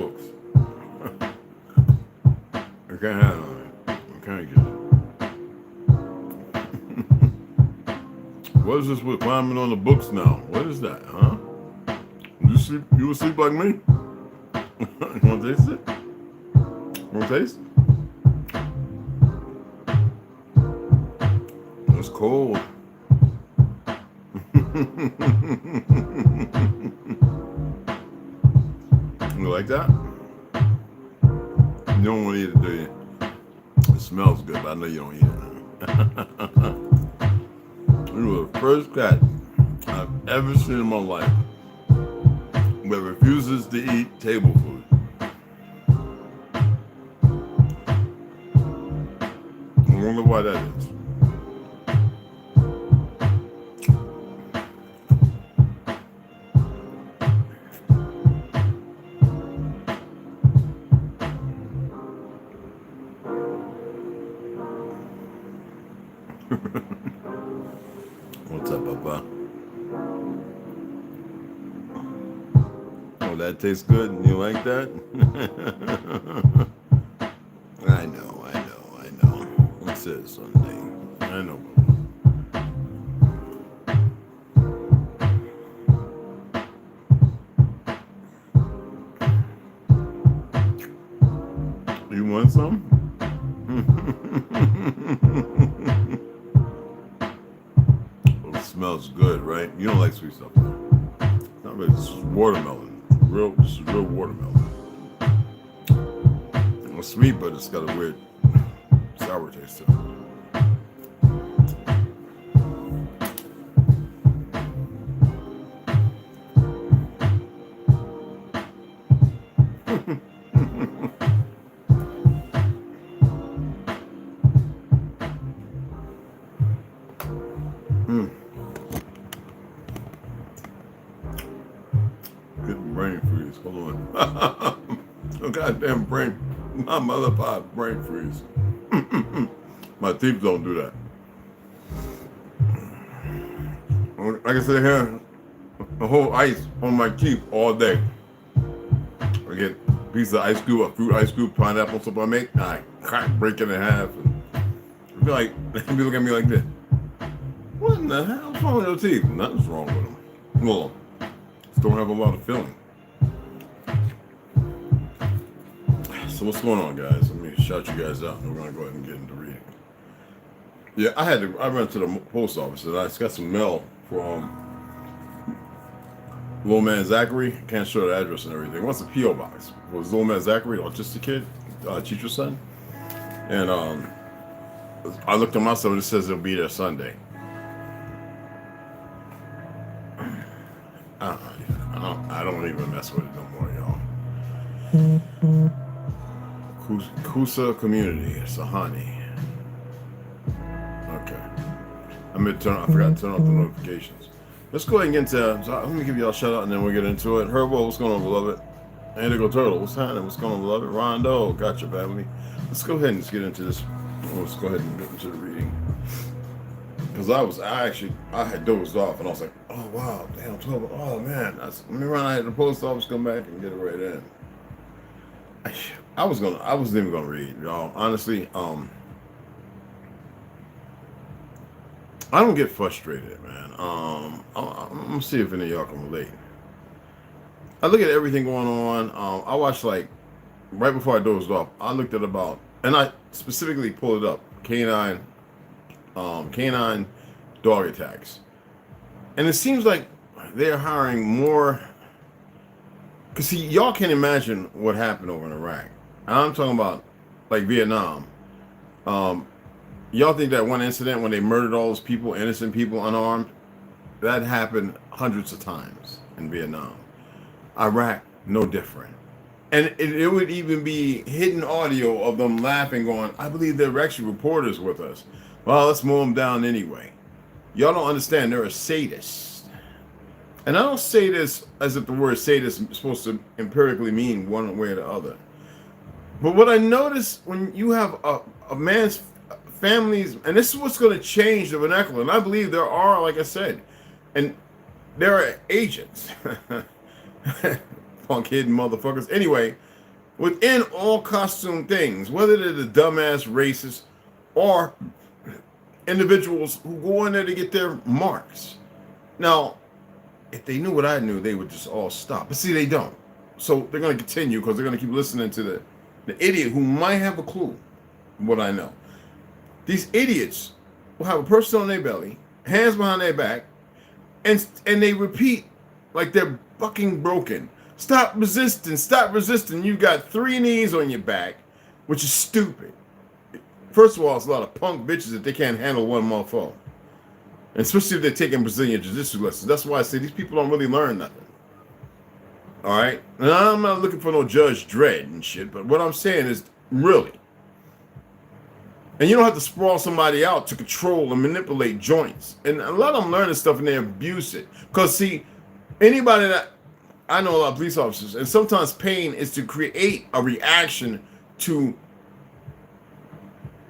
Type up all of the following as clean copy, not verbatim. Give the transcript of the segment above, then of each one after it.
books. I can't have it. I can't get it. What is this with climbing on the books now? What is that, huh? You sleep? You would sleep like me? You want to taste it? Want to taste? It's cold. You like that? You don't want to eat it, do you? It smells good, but I know you don't eat it. You were the first cat I've ever seen in my life that refuses to eat table food. I wonder why that is. What's up, Papa? Oh, that tastes good? You like that? I know. It says something. I know. You want some? It smells good, right? You don't like sweet stuff, though. Not really. This is watermelon. This is real watermelon. It's sweet, but it's got a weird sour taste to it. Good brain freeze. Hold on. Oh, goddamn brain. My mother pot brain freeze. My teeth don't do that. Like I said here, a whole ice on my teeth all day. I get a piece of ice cube, a fruit ice cube, pineapple, something I make. I break it in half. And I feel like they look at me like this. What in the hell is wrong with your teeth? Nothing's wrong with them. Well, just don't have a lot of filling. So what's going on, guys? Let me shout you guys out, and we're gonna go ahead and get into reading. Yeah, I went to the post office and I got some mail from little man Zachary. Can't show the address and everything. What's the P.O. box? It was little man Zachary, autistic kid, teacher's son. And I looked on myself and it says it'll be there Sunday. I don't even mess with it no more, y'all. Kusa community, Sahani. Okay. I forgot to turn off the notifications. Let's go ahead and get into. Let me give y'all a shout out and then we'll get into it. Herbo, what's going on, beloved? Indigo Turtle, what's happening? What's going on, beloved? Rondo, gotcha, family. Let's go ahead and get into this. Let's go ahead and get into the reading. Because I had dozed off and I was like, oh wow, damn, 12. Oh man, let me run out of the post office, come back and get it right in. I wasn't even gonna read, y'all. Honestly, I don't get frustrated, man. I'm gonna see if any of y'all can relate. I look at everything going on. I watched, like, right before I dozed off, I looked at about, and I specifically pulled it up, canine dog attacks. And it seems like they're hiring more, because see, y'all can't imagine what happened over in Iraq. And I'm talking about, like, Vietnam. Y'all think that one incident when they murdered all those people, innocent people, unarmed, that happened hundreds of times in Vietnam. Iraq, no different. And it would even be hidden audio of them laughing, going, I believe there were actually reporters with us. Well, let's mow them down anyway. Y'all don't understand, they're a sadist. And I don't say this as if the word sadist is supposed to empirically mean one way or the other. But what I notice when you have a man's families, and this is what's going to change the vernacular, and I believe there are, like I said, and there are agents, punk hidden motherfuckers. Anyway, within all costume things, whether they're the dumbass racists or individuals who go in there to get their marks. Now, if they knew what I knew, they would just all stop. But see, they don't. So they're going to continue because they're going to keep listening to the idiot who might have a clue what I know. These idiots will have a person on their belly, hands behind their back, and they repeat like they're fucking broken. Stop resisting, stop resisting. You got 3 knees on your back, which is stupid. First of all, it's a lot of punk bitches that they can't handle one motherfucker. And especially if they're taking Brazilian Jiu-Jitsu lessons. That's why I say these people don't really learn nothing. All right? And I'm not looking for no Judge Dredd and shit, but what I'm saying is, really. And you don't have to sprawl somebody out to control and manipulate joints. And a lot of them learn this stuff and they abuse it. Because, see, anybody that... I know a lot of police officers, and sometimes pain is to create a reaction to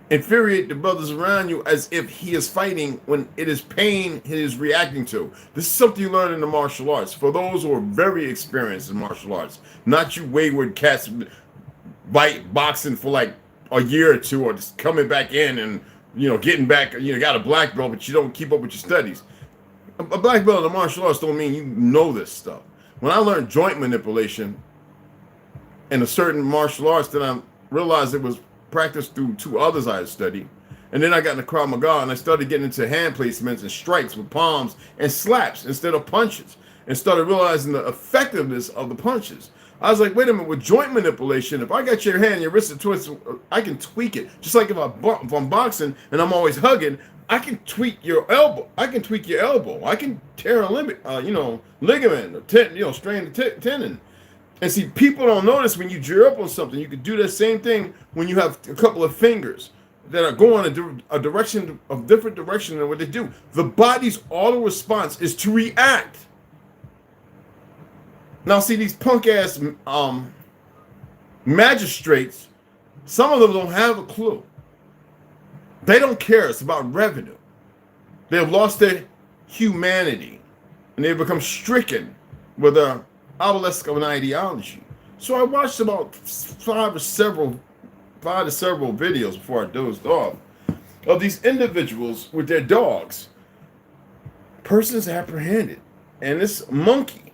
infuriate the brothers around you as if he is fighting when it is pain he is reacting to. This is something you learn in the martial arts. For those who are very experienced in martial arts, not you wayward cats boxing for like a year or two or just coming back in and, you know, getting back, you know, got a black belt, but you don't keep up with your studies. A black belt in the martial arts don't mean you know this stuff. When I learned joint manipulation in a certain martial arts, then I realized it was practiced through 2 others I had studied. And then I got into Krav Maga and I started getting into hand placements and strikes with palms and slaps instead of punches, and started realizing the effectiveness of the punches. I was like, wait a minute, with joint manipulation, if I got your hand, your wrist, and twist, I can tweak it. Just like if I'm boxing and I'm always hugging, I can tweak your elbow. I can tweak your elbow. I can tear a ligament, or strain the tendon. And see, people don't notice when you gear up on something. You can do the same thing when you have a couple of fingers that are going a direction of different direction than what they do. The body's auto response is to react. Now, see, these punk ass magistrates, some of them don't have a clue. They don't care. It's about revenue. They've lost their humanity, and they've become stricken with a obelisk of an ideology. So I watched about 5 to several videos before I dozed off of these individuals with their dogs. Persons apprehended, and this monkey.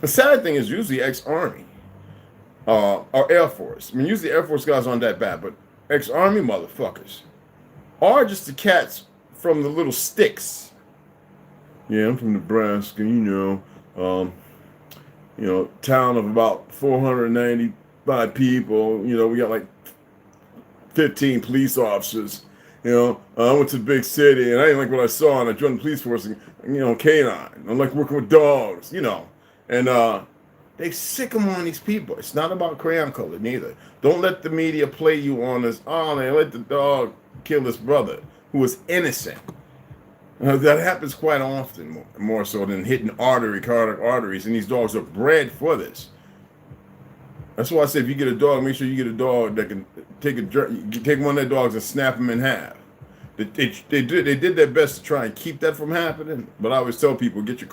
The sad thing is usually ex-Army or Air Force. I mean, usually Air Force guys aren't that bad, but ex-Army motherfuckers are just the cats from the little sticks. Yeah, I'm from Nebraska, town of about 495 people. You know, we got like 15 police officers. You know, I went to the big city and I didn't like what I saw, and I joined the police force and, canine. I like working with dogs, and they sick them on these people. It's not about crayon color neither. Don't let the media play you on this. Oh, man, let the dog kill his brother who was innocent. That happens quite often, more so than hitting cardiac arteries, and these dogs are bred for this. That's why I say if you get a dog, make sure you get a dog that can take one of their dogs and snap them in half. They did their best to try and keep that from happening, but I always tell people, get your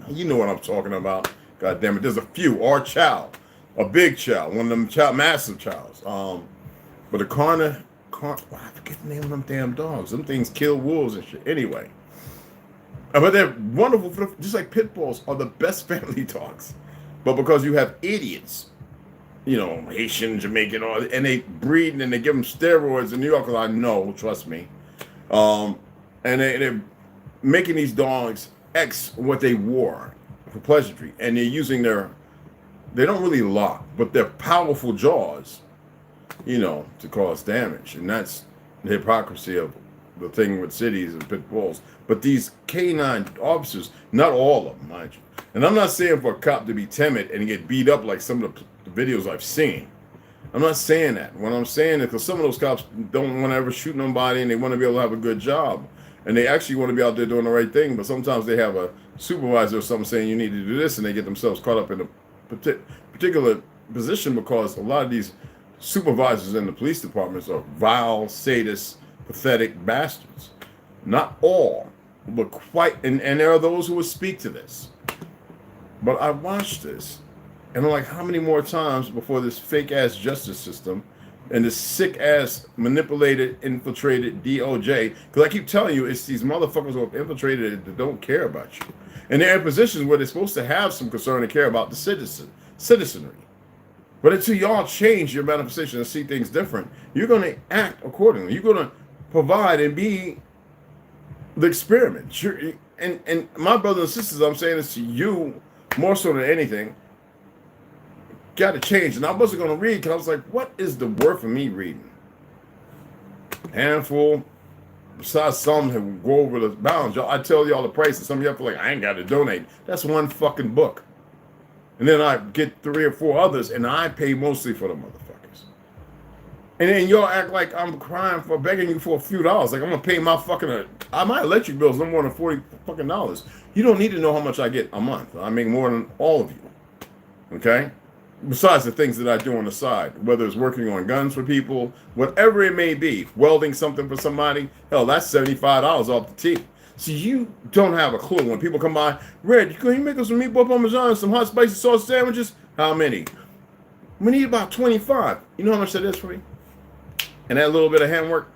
you know what I'm talking about. God damn it, there's a few, or chow, a big chow, one of them massive chows. But I forget the name of them damn dogs. Them things kill wolves and shit. Anyway, but they're wonderful, just like pit bulls are the best family dogs. But because you have idiots, Haitian, Jamaican, and they breed and they give them steroids in New York, I know, trust me. And they're making these dogs what they wore for pleasantry, and they're using they don't really lock, but their powerful jaws, to cause damage. And that's the hypocrisy of the thing with cities and pit bulls. But these canine officers, not all of them, mind you. And I'm not saying for a cop to be timid and get beat up like some of the videos I've seen. I'm not saying that. What I'm saying is because some of those cops don't want to ever shoot nobody, and they want to be able to have a good job. And they actually want to be out there doing the right thing, but sometimes they have a supervisor or something saying you need to do this, and they get themselves caught up in a particular position because a lot of these supervisors in the police departments are vile, sadist, pathetic bastards. Not all, but quite, and there are those who will speak to this. But I watched this, and I'm like, how many more times before this fake ass justice system and this sick ass manipulated, infiltrated DOJ? Because I keep telling you, it's these motherfuckers who have infiltrated it that don't care about you, and they're in positions where they're supposed to have some concern and care about the citizenry. But until y'all change your manifestation and see things different, you're going to act accordingly. You're going to provide and be the experiment. And my brothers and sisters, I'm saying this to you more so than anything, got to change. And I wasn't going to read because I was like, what is the worth of me reading? Handful, besides some who go over the bounds. Y'all, I tell y'all the price, and some of y'all feel like, I ain't got to donate. That's one fucking book. And then I get 3 or 4 others, and I pay mostly for the motherfuckers. And then y'all act like I'm crying for begging you for a few dollars. Like I'm gonna pay my fucking my electric bill's no more than $40 fucking dollars. You don't need to know how much I get a month. I make more than all of you. Okay? Besides the things that I do on the side, whether it's working on guns for people, whatever it may be, welding something for somebody, hell, that's $75 off the tee. See, you don't have a clue. When people come by, Red, can you make us some meatball parmesan and some hot spicy sauce sandwiches? How many? We need about 25. You know how much that is for me? And that little bit of handwork.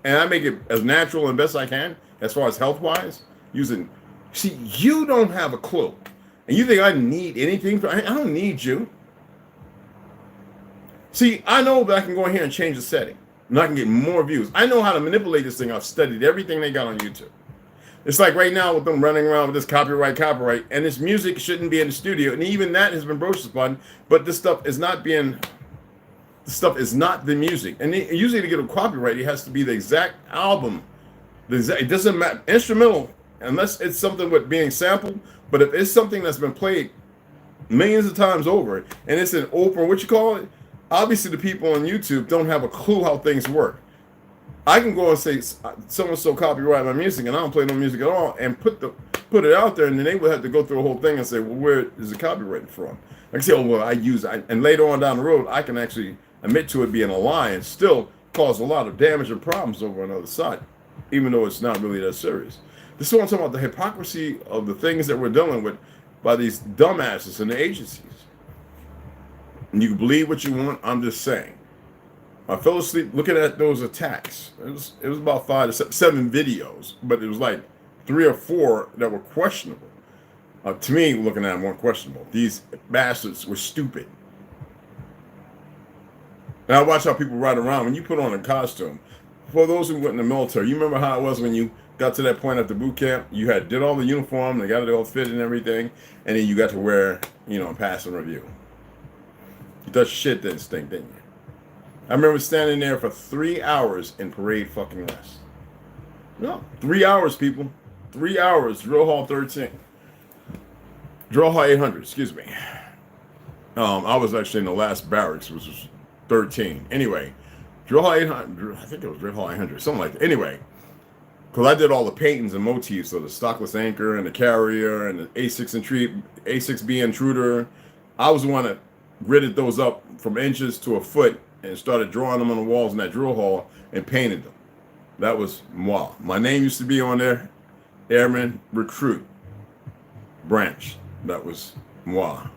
And I make it as natural and best I can, as far as health-wise, using... See, you don't have a clue. And you think I need anything? I don't need you. See, I know that I can go in here and change the setting. And I can get more views. I know how to manipulate this thing. I've studied everything they got on YouTube. It's like right now with them running around with this copyright, and this music shouldn't be in the studio, and even that has been broached upon. But this stuff is not being, this stuff is not the music. And usually to get a copyright, it has to be the exact album. It doesn't matter, instrumental, unless it's something with being sampled. But if it's something that's been played millions of times over, and it's an open, what you call it? Obviously, the people on YouTube don't have a clue how things work. I can go and say so copyright my music, and I don't play no music at all, and put it out there, and then they would have to go through a whole thing and say, well, where is the copyright from? I can say, oh, well, and later on down the road, I can actually admit to it being a lie and still cause a lot of damage and problems over on the other side, even though it's not really that serious. This is what I'm talking about, the hypocrisy of the things that we're dealing with by these dumbasses in the agencies. And you can believe what you want, I'm just saying. I fell asleep looking at those attacks. It was about 5 to 7 videos, but it was like 3 or 4 that were questionable. To me, looking at them, weren't questionable. These bastards were stupid. And I watch how people ride around. When you put on a costume, for those who went in the military, you remember how it was when you got to that point at the boot camp? You did all the uniform, they got it all fit and everything, and then you got to wear, pass and review. You thought shit didn't stink, didn't you? I remember standing there for 3 hours in parade fucking rest. No, 3 hours, people. 3 hours, drill hall 13. Drill hall 800, excuse me. I was actually in the last barracks, which was 13. Anyway, drill hall 800, I think it was drill hall 800, something like that. Anyway, because I did all the paintings and motifs of the stockless anchor and the carrier and the A6B intruder. I was the one that gridded those up from inches to a foot and started drawing them on the walls in that drill hall and painted them. That was moi. My name used to be on there, Airman Recruit Branch. That was moi.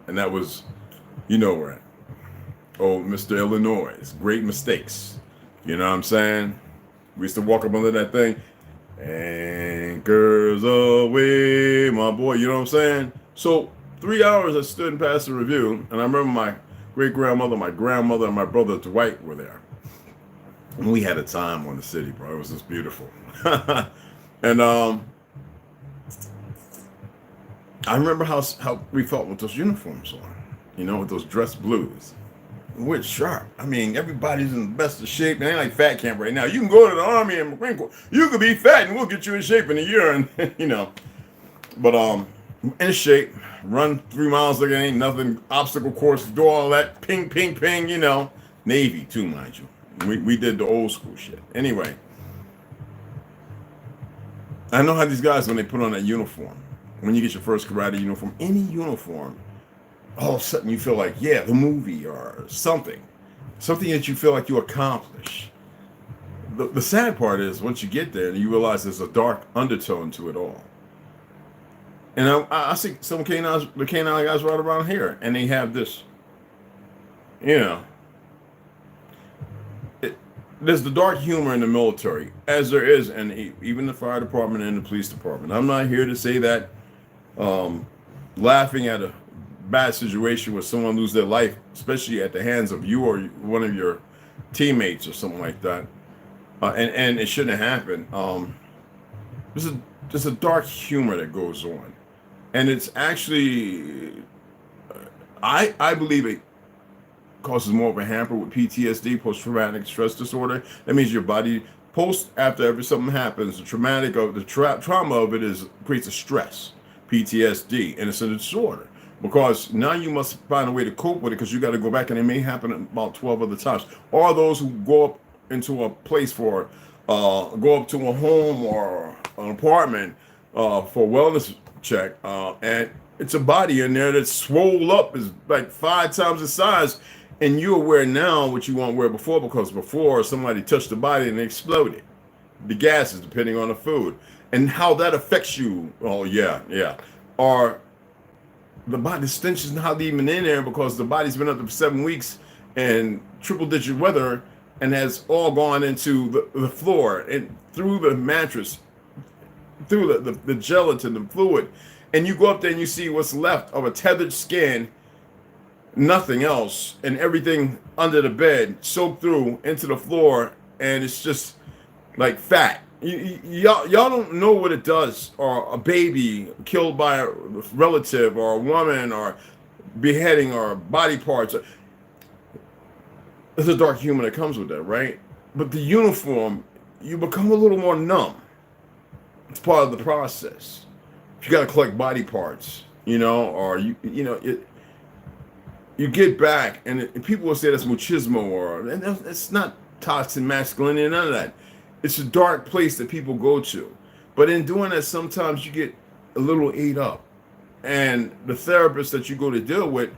And that was, where. Oh, Mr. Illinois. Great mistakes. You know what I'm saying? We used to walk up under that thing. Anchors away, my boy. You know what I'm saying? So 3 hours I stood and passed the review. And I remember my great-grandmother, my grandmother, and my brother Dwight were there. And we had a time on the city, bro. It was just beautiful. And I remember how we felt with those uniforms on, with those dress blues. We're sharp. I mean, everybody's in the best of shape. It ain't like fat camp right now. You can go to the Army and Marine Corps. You could be fat and we'll get you in shape in a year. And, But in shape. Run 3 miles like it ain't nothing. Obstacle course, do all that. Ping, ping, ping, Navy, too, mind you. We did the old school shit. Anyway. I know how these guys, when they put on that uniform, when you get your first karate uniform, any uniform, all of a sudden you feel like, yeah, the movie or something. Something that you feel like you accomplish. The sad part is, once you get there, you realize there's a dark undertone to it all. And I see some canines, the canine guys right around here, and they have this, you know, there's the dark humor in the military, as there is in even the fire department and the police department. I'm not here to say that laughing at a bad situation where someone lose their life, especially at the hands of you or one of your teammates or something like that, and it shouldn't happen. There's a dark humor that goes on, and it's actually, I believe it causes more of a hamper with PTSD, post-traumatic stress disorder. That means your body after something happens, the traumatic of the trauma of it creates a stress, PTSD, and it's a disorder because now you must find a way to cope with it because you got to go back, and it may happen about 12 other times. Or those who go up into a place go up to a home or an apartment for a wellness check, and it's a body in there that's swole up, is like 5 times the size, and you're aware now what you weren't aware before, because before somebody touched the body and it exploded. The gases, depending on the food, and how that affects you. Oh yeah. Or the body stench is not even in there because the body's been up there for 7 weeks and triple-digit weather, and has all gone into the floor and through the mattress, through the gelatin, the fluid, and you go up there and you see what's left of a tethered skin, nothing else, and everything under the bed soaked through into the floor, and it's just like fat. Y'all don't know what it does, or a baby killed by a relative, or a woman, or beheading, or body parts. There's a dark humor that comes with that, right? But the uniform, you become a little more numb. It's part of the process. You got to collect body parts, or you get back, and people will say that's machismo, and it's not toxic masculinity, none of that. It's a dark place that people go to. But in doing that, sometimes you get a little ate up. And the therapists that you go to deal with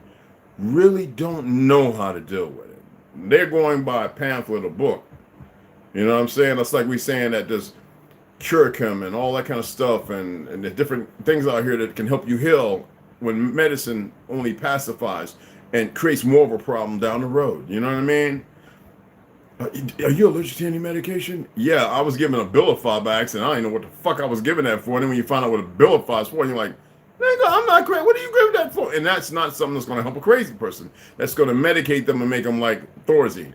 really don't know how to deal with it. They're going by a pamphlet or book. You know what I'm saying? That's like we saying that there's curriculum and all that kind of stuff, and the different things out here that can help you heal, when medicine only pacifies and creates more of a problem down the road. You know what I mean? Are you allergic to any medication? Yeah, I was given a Abilify by accident. I didn't know what the fuck I was giving that for. And then when you find out what a Abilify is for, you're like, nigga, I'm not crazy. What are you giving that for? And that's not something that's going to help a crazy person. That's going to medicate them and make them like Thorazine.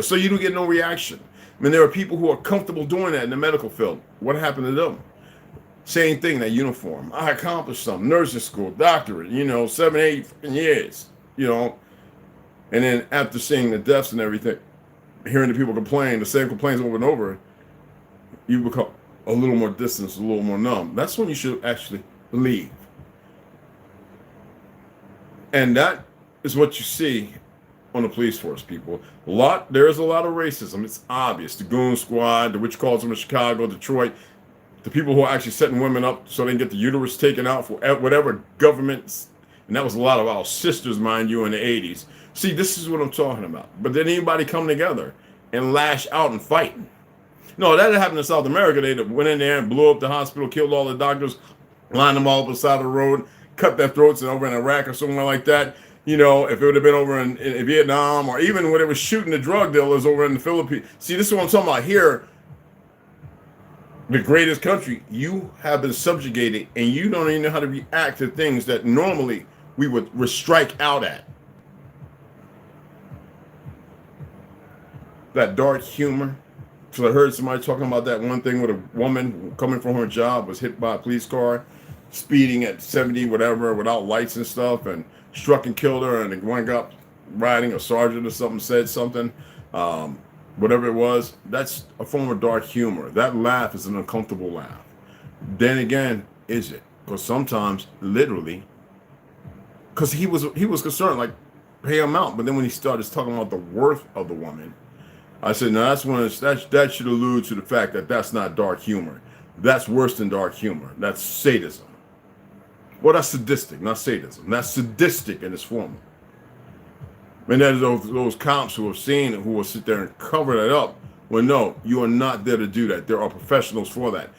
So you don't get no reaction. I mean, there are people who are comfortable doing that in the medical field. What happened to them? Same thing, that uniform. I accomplished something. Nursing school, doctorate, 7, 8 years, And then after seeing the deaths and everything, hearing the people complain, the same complaints over and over, you become a little more distant, a little more numb. That's when you should actually leave. And that is what you see on the police force, people. There is a lot of racism. It's obvious. The Goon Squad, the witch calls them in Chicago, Detroit, the people who are actually setting women up so they can get the uterus taken out for whatever governments. And that was a lot of our sisters, mind you, in the 80s. See, this is what I'm talking about. But did anybody come together and lash out and fight? No, that happened in South America. They went in there and blew up the hospital, killed all the doctors, lined them all up on the side of the road, cut their throats, and over in Iraq or somewhere like that. If it would have been over in Vietnam, or even when they were shooting the drug dealers over in the Philippines. See, this is what I'm talking about here. The greatest country, you have been subjugated, and you don't even know how to react to things that normally we would strike out at. That dark humor. So I heard somebody talking about that one thing with a woman coming from her job was hit by a police car, speeding at 70, whatever, without lights and stuff, and struck and killed her. And one got riding, a sergeant or something said something, whatever it was. That's a form of dark humor. That laugh is an uncomfortable laugh. Then again, is it? Because sometimes, literally, because he was concerned, like, pay him out. But then when he started talking about the worth of the woman, I said, no, that should allude to the fact that that's not dark humor. That's worse than dark humor. That's sadism. Well, that's sadistic, not sadism. That's sadistic in its form. And there's those cops who have seen it, who will sit there and cover that up. Well, no, you are not there to do that. There are professionals for that.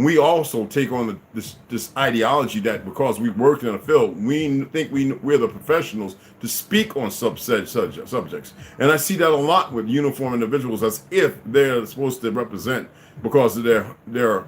we also take on this ideology that because we've worked in a field, we think we're the professionals to speak on subjects. And I see that a lot with uniform individuals, as if they're supposed to represent because of their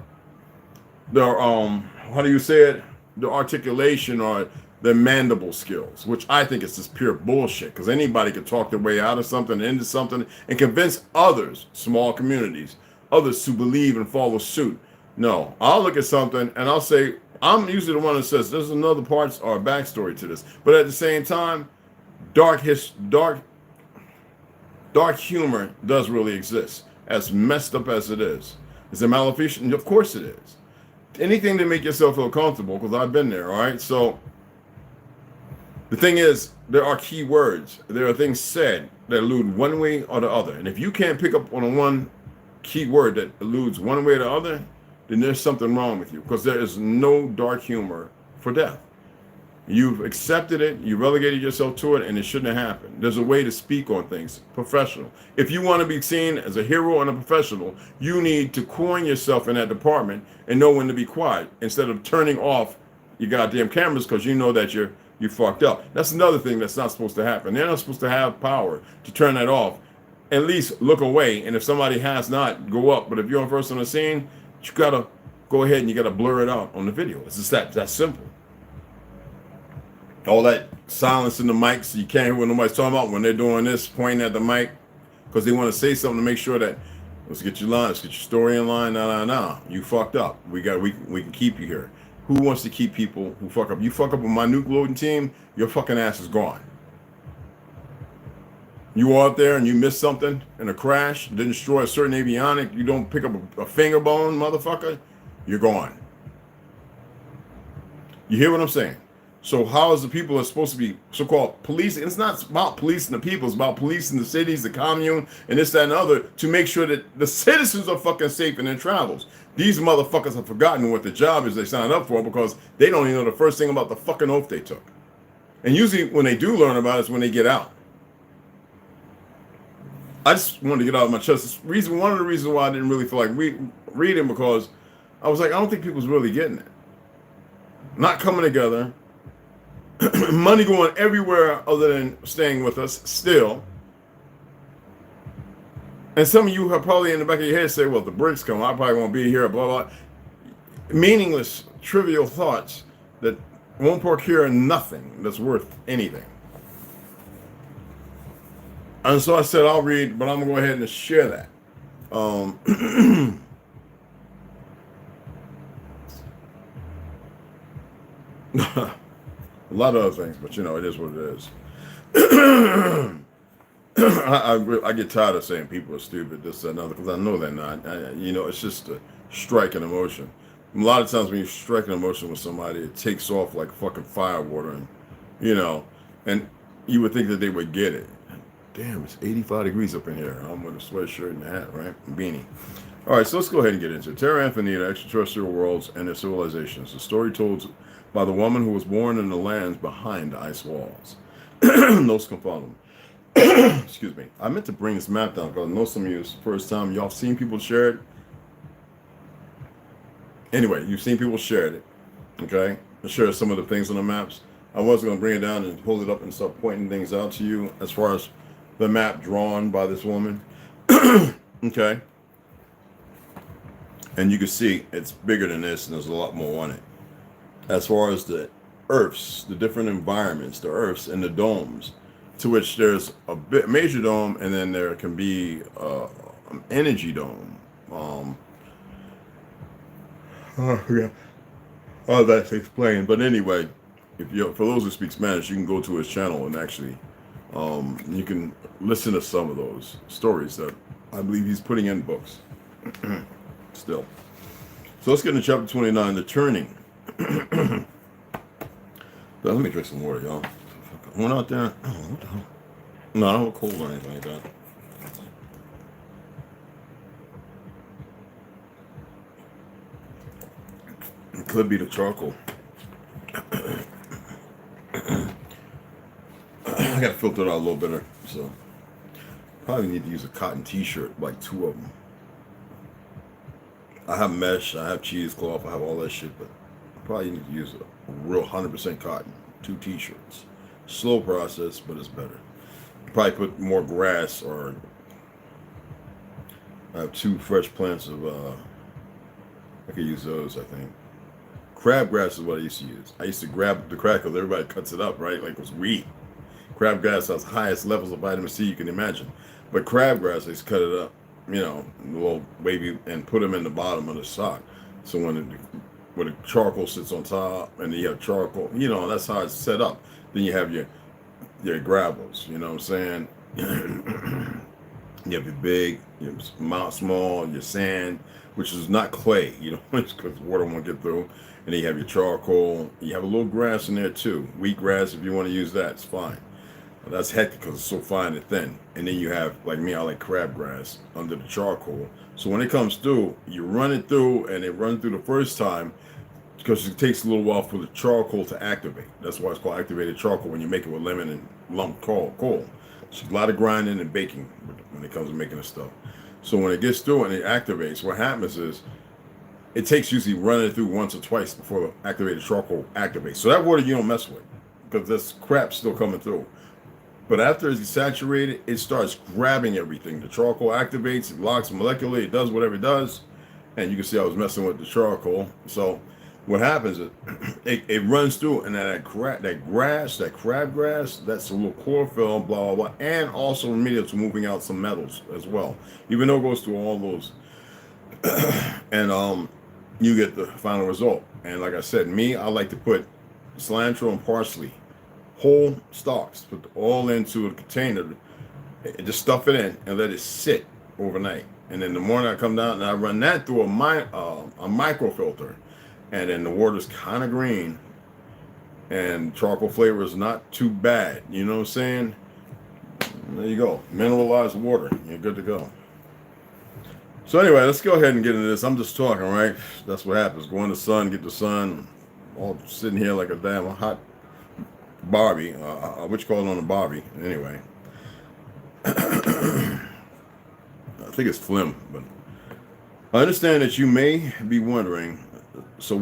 how do you say it? Their articulation or their mandible skills, which I think is just pure bullshit, because anybody can talk their way out of something, into something, and convince others, small communities, others to believe and follow suit. No, I'll look at something and I'll say, I'm usually the one that says there's another parts or backstory to this. But at the same time, dark humor does really exist, as messed up as it is. Is it maleficent? Of course it is. Anything to make yourself feel comfortable, because I've been there, all right? So the thing is, there are key words. There are things said that allude one way or the other. And if you can't pick up on one key word that alludes one way or the other, then there's something wrong with you, because there is no dark humor for death. You've accepted it, you relegated yourself to it, and it shouldn't have happened. There's a way to speak on things, professional. If you want to be seen as a hero and a professional, you need to coin yourself in that department and know when to be quiet, instead of turning off your goddamn cameras because you know that you fucked up. That's another thing that's not supposed to happen. They're not supposed to have power to turn that off. At least look away, and if somebody has not, go up. But if you're first on the scene, you gotta go ahead and you gotta blur it out on the video. It's just that simple. All that silence in the mic, so you can't hear what nobody's talking about when they're doing this, pointing at the mic, because they want to say something to make sure that, let's get your line, let's get your story in line. No, you fucked up. We can keep you here. Who wants to keep people who fuck up? You fuck up with my nuke loading team, your fucking ass is gone. You out there and you miss something in a crash, didn't destroy a certain avionic, you don't pick up a finger bone, motherfucker, you're gone. You hear what I'm saying? So how is the people that are supposed to be so-called policing? It's not about policing the people. It's about policing the cities, the commune, and this, that, and the other, to make sure that the citizens are fucking safe in their travels. These motherfuckers have forgotten what the job is they signed up for, because they don't even know the first thing about the fucking oath they took. And usually when they do learn about it is when they get out. I just wanted to get out of my chest. One of the reasons why I didn't really feel like reading, because I was like, I don't think people's really getting it. Not coming together. Money going everywhere other than staying with us still. And some of you have probably in the back of your head say, well, the Brickz come, I probably won't be here, blah, blah. Meaningless, trivial thoughts that won't procure nothing that's worth anything. And so I said, I'll read, but I'm going to go ahead and share that. A lot of other things, but you know, it is what it is. I get tired of saying people are stupid, this, that, and other, because I know they're not. You know, it's just a strike an emotion. A lot of times when you strike an emotion with somebody, it takes off like fucking firewater, and you know, and you would think that they would get it. Damn, it's 85 degrees up in here. I'm with a sweatshirt and a hat, right? A beanie. All right, so let's go ahead and get into it. Terra Infinita, Extraterrestrial Worlds and Their Civilizations. The story told by the woman who was born in the lands behind the ice walls. Those can follow. Excuse me. I meant to bring this map down because I know some of you, it's the first time y'all seen people share it. Anyway, you've seen people share it. Okay? I share some of the things on the maps. I was going to bring it down and hold it up and start pointing things out to you as far as the map drawn by this woman. Okay? And you can see it's bigger than this, and there's a lot more on it. As far as the Earths, the different environments, the Earths and the domes, to which there's a major dome, and then there can be an energy dome. Yeah. Oh, that's explained. But anyway, if you, for those who speak Spanish, you can go to his channel and actually you can listen to some of those stories that I believe he's putting in books. Still. So let's get into chapter 29, the turning. Let me drink some water, y'all. I went out there. Oh, what the hell? No, I don't have a cold or anything like that. It could be the charcoal. I gotta filter it out a little better, so probably need to use a cotton t-shirt, like 2 of them. I have mesh, I have cheesecloth, I have all that shit, but I probably need to use a real 100% cotton. 2 t-shirts. Slow process, but it's better. Probably put more grass, or I have 2 fresh plants of, I could use those, I think. Crabgrass is what I used to use. I used to grab the crackles. Everybody cuts it up, right? Like it was weed. Crabgrass has highest levels of vitamin C you can imagine. But crabgrass, they cut it up, you know, a little wavy, and put them in the bottom of the sock. So when the charcoal sits on top, and then you have charcoal, you know, that's how it's set up. Then you have your gravels, you know what I'm saying? You have your big, your small, your sand, which is not clay, you know, because water won't get through. And then you have your charcoal. You have a little grass in there too. Wheatgrass, if you want to use that, it's fine. But that's hectic because it's so fine and thin. And then you have, like me, I like crabgrass under the charcoal. So when it comes through, you run it through, and it runs through the first time, because it takes a little while for the charcoal to activate. That's why it's called activated charcoal when you make it with lemon and lump coal. It's a lot of grinding and baking when it comes to making the stuff. So when it gets through and it activates, what happens is it takes usually running it through once or twice before the activated charcoal activates. So that water you don't mess with, because this crap's still coming through. But after it's saturated, it starts grabbing everything. The charcoal activates, it locks molecularly, it does whatever it does. And you can see I was messing with the charcoal. So what happens is it runs through, and that crabgrass, that's a little chlorophyll, blah, blah, blah, and also remedial to moving out some metals as well. Even though it goes through all those, and you get the final result. And like I said, I like to put cilantro and parsley, whole stalks, put all into a container, and just stuff it in and let it sit overnight. And then the morning I come down and I run that through a microfilter. And then the water's kind of green, and charcoal flavor is not too bad. You know what I'm saying? There you go. Mineralized water. You're good to go. So anyway, let's go ahead and get into this. I'm just talking, right? That's what happens. Go in the sun, get the sun. All sitting here like a damn hot Barbie. What you call it on a Barbie? Anyway. I think it's phlegm, but I understand that you may be wondering. So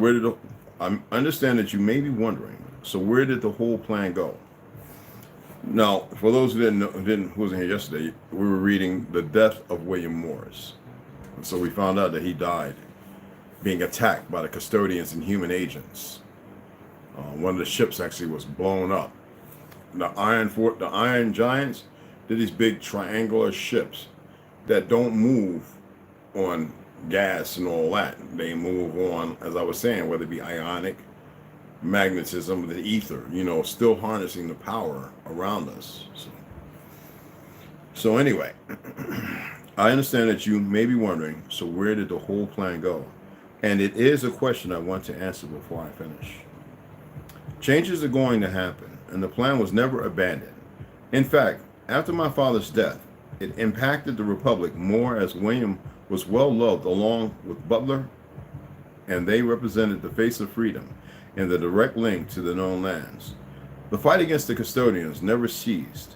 I understand that you may be wondering, so where did the whole plan go? Now, for those who who wasn't here yesterday, we were reading The Death of William Morris. And so we found out that he died being attacked by the custodians and human agents. One of the ships actually was blown up. The Iron Giants, they're these big triangular ships that don't move on gas and all that. They move on, as I was saying, whether it be ionic, magnetism, the ether, you know, still harnessing the power around us. So anyway, I understand that you may be wondering, so where did the whole plan go? And it is a question I want to answer before I finish. Changes are going to happen, and the plan was never abandoned. In fact, after my father's death, it impacted the Republic more, as William was well loved along with Butler, and they represented the face of freedom and the direct link to the known lands. The fight against the custodians never ceased,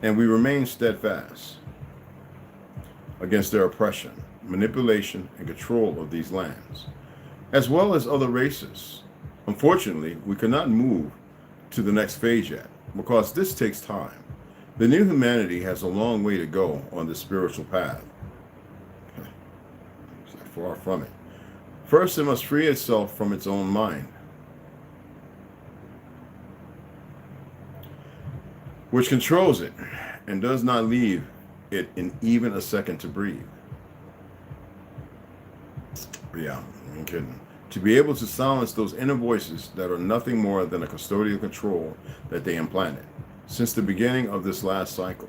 and we remained steadfast against their oppression, manipulation, and control of these lands, as well as other races. Unfortunately, we could not move to the next phase yet, because this takes time. The new humanity has a long way to go on the spiritual path. Far from it. First, it must free itself from its own mind, which controls it and does not leave it in even a second to breathe. Yeah, I'm kidding. To be able to silence those inner voices that are nothing more than a custodial control that they implanted since the beginning of this last cycle.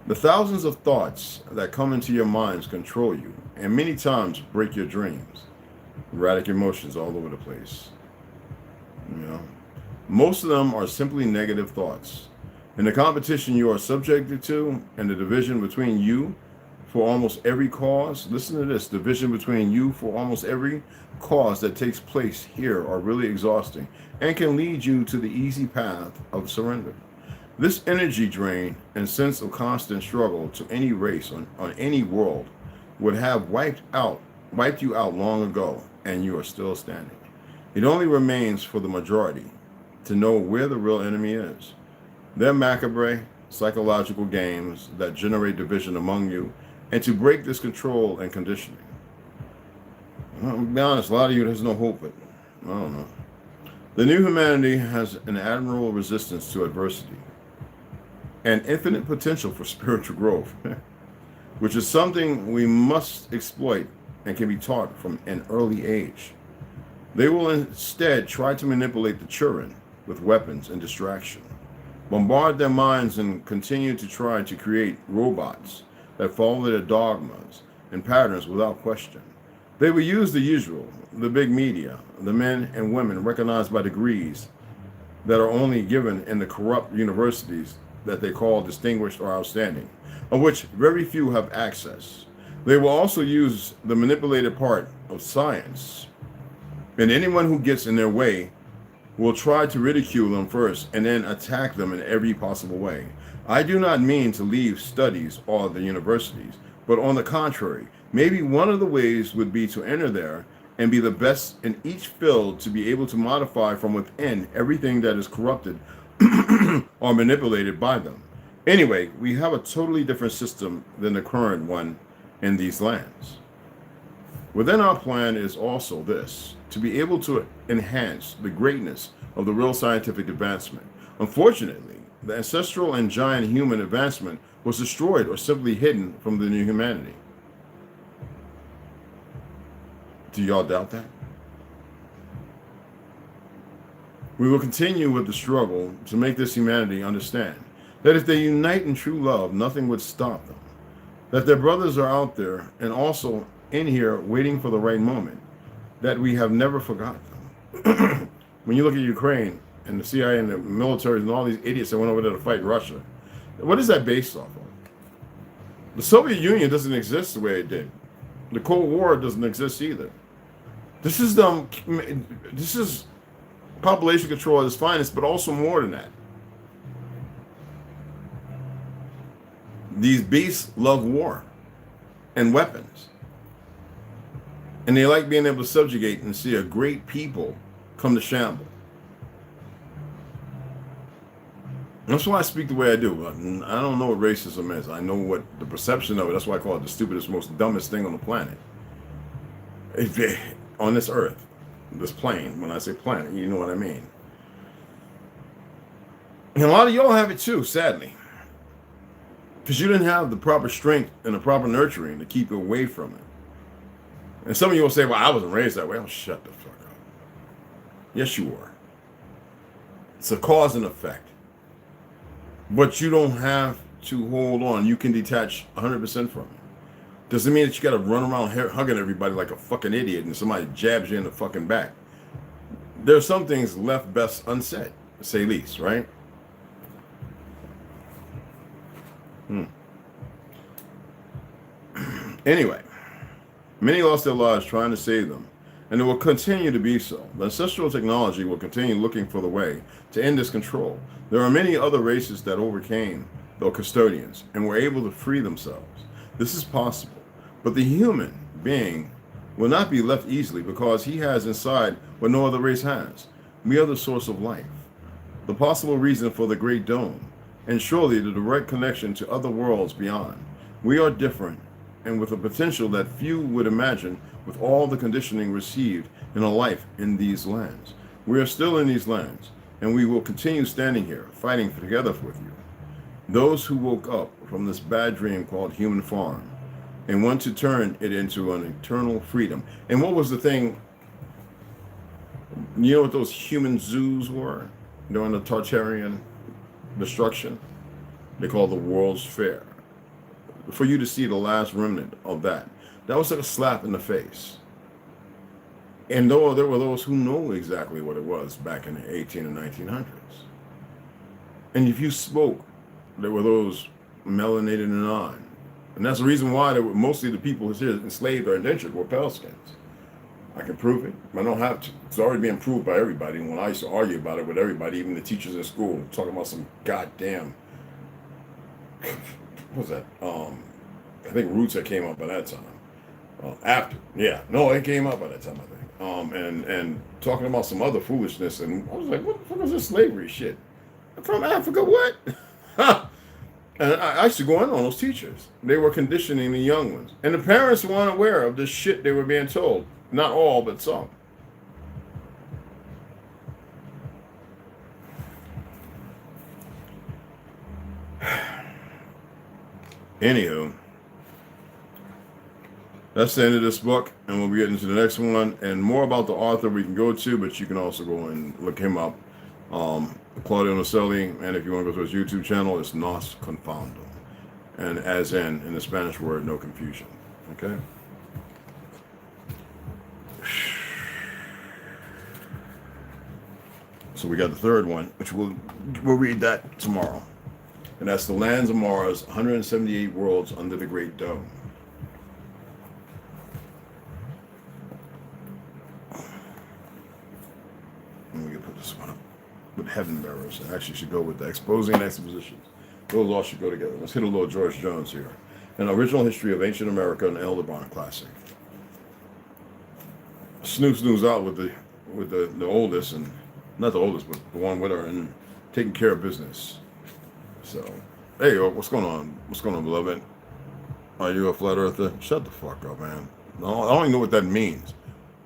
The thousands of thoughts that come into your minds control you, and many times break your dreams. Erratic emotions all over the place. You know, most of them are simply negative thoughts. In the competition you are subjected to, and the division between you for almost every cause, listen to this, division between you for almost every cause that takes place here are really exhausting and can lead you to the easy path of surrender. This energy drain and sense of constant struggle to any race on any world would have wiped out wiped you out long ago, and you are still standing. It only remains for the majority to know where the real enemy is. Their macabre, psychological games that generate division among you, and to break this control and conditioning. Well, I'll be honest, a lot of you, there's no hope, but I don't know. The new humanity has an admirable resistance to adversity and infinite potential for spiritual growth, which is something we must exploit and can be taught from an early age. They will instead try to manipulate the children with weapons and distraction, bombard their minds, and continue to try to create robots that follow their dogmas and patterns without question. They will use the usual, the big media, the men and women recognized by degrees that are only given in the corrupt universities that they call distinguished or outstanding, of which very few have access. They will also use the manipulated part of science, and anyone who gets in their way will try to ridicule them first and then attack them in every possible way. I do not mean to leave studies or the universities, but on the contrary, maybe one of the ways would be to enter there and be the best in each field, to be able to modify from within everything that is corrupted or manipulated by them. Anyway, we have a totally different system than the current one in these lands. Within our plan is also this, to be able to enhance the greatness of the real scientific advancement. Unfortunately, the ancestral and giant human advancement was destroyed or simply hidden from the new humanity. Do y'all doubt that? We will continue with the struggle to make this humanity understand that if they unite in true love, nothing would stop them. That their brothers are out there and also in here waiting for the right moment, that we have never forgotten them. When you look at Ukraine and the CIA and the military and all these idiots that went over there to fight Russia, what is that based off of? The Soviet Union doesn't exist the way it did. The Cold War doesn't exist either. This is population control at its finest, but also more than that. These beasts love war and weapons. And they like being able to subjugate and see a great people come to shamble. That's why I speak the way I do. I don't know what racism is. I know what the perception of it. That's why I call it the stupidest, most dumbest thing on the planet. On this earth, this plane. When I say planet, you know what I mean. And a lot of y'all have it too, sadly. Because you didn't have the proper strength and the proper nurturing to keep you away from it. And some of you will say, well, I wasn't raised that way. Oh, shut the fuck up. Yes, you were. It's a cause and effect. But you don't have to hold on. You can detach 100% from it. Doesn't mean that you got to run around hugging everybody like a fucking idiot and somebody jabs you in the fucking back. There are some things left best unsaid, to say least, right? Anyway, many lost their lives trying to save them, and it will continue to be so. The ancestral technology will continue looking for the way to end this control. There are many other races that overcame the custodians and were able to free themselves. This is possible, but the human being will not be left easily because he has inside what no other race has. We are the source of life, the possible reason for the Great Dome, and surely the direct connection to other worlds beyond. We are different, and with a potential that few would imagine with all the conditioning received in a life in these lands. We are still in these lands, and we will continue standing here, fighting together with you. Those who woke up from this bad dream called human farm and want to turn it into an eternal freedom. And what was the thing? You know what those human zoos were during the Tartarian destruction? They call the World's Fair. For you to see the last remnant of that, that was like a slap in the face. And though there were those who know exactly what it was back in the 18 and 1900s. And if you spoke, there were those melanated and on. And that's the reason why there were mostly the people who here enslaved or indentured were pale skins. I can prove it. I don't have to. It's already being proved by everybody. And when I used to argue about it with everybody, even the teachers in school, talking about some goddamn, what was that? I think Roots that came up by that time. After, yeah, no, it came up by that time, I think. And talking about some other foolishness, and I was like, what the fuck is this slavery shit? I'm from Africa, what? And I used to go in on those teachers. They were conditioning the young ones, and the parents weren't aware of the shit they were being told. Not all, but some. Anywho, that's the end of this book, and we'll be getting to the next one. And more about the author we can go to, but you can also go and look him up. Claudio Nocelli, and if you want to go to his YouTube channel, it's Nos Confondo. And as in the Spanish word, no confusion. Okay? So we got the third one, which we'll read that tomorrow. And that's The Lands of Mars, 178 Worlds Under the Great Dome. And we can put this one up with Heaven Bearers. I actually should go with the Exposing Expositions. Those all should go together. Let's hit a little George Jones here. An Original History of Ancient America, an Elderborn classic. Snooze out with the oldest, and not the oldest, but the one with her, and taking care of business. So, hey, what's going on? What's going on, beloved? Are you a flat earther? Shut the fuck up, man. I don't even know what that means.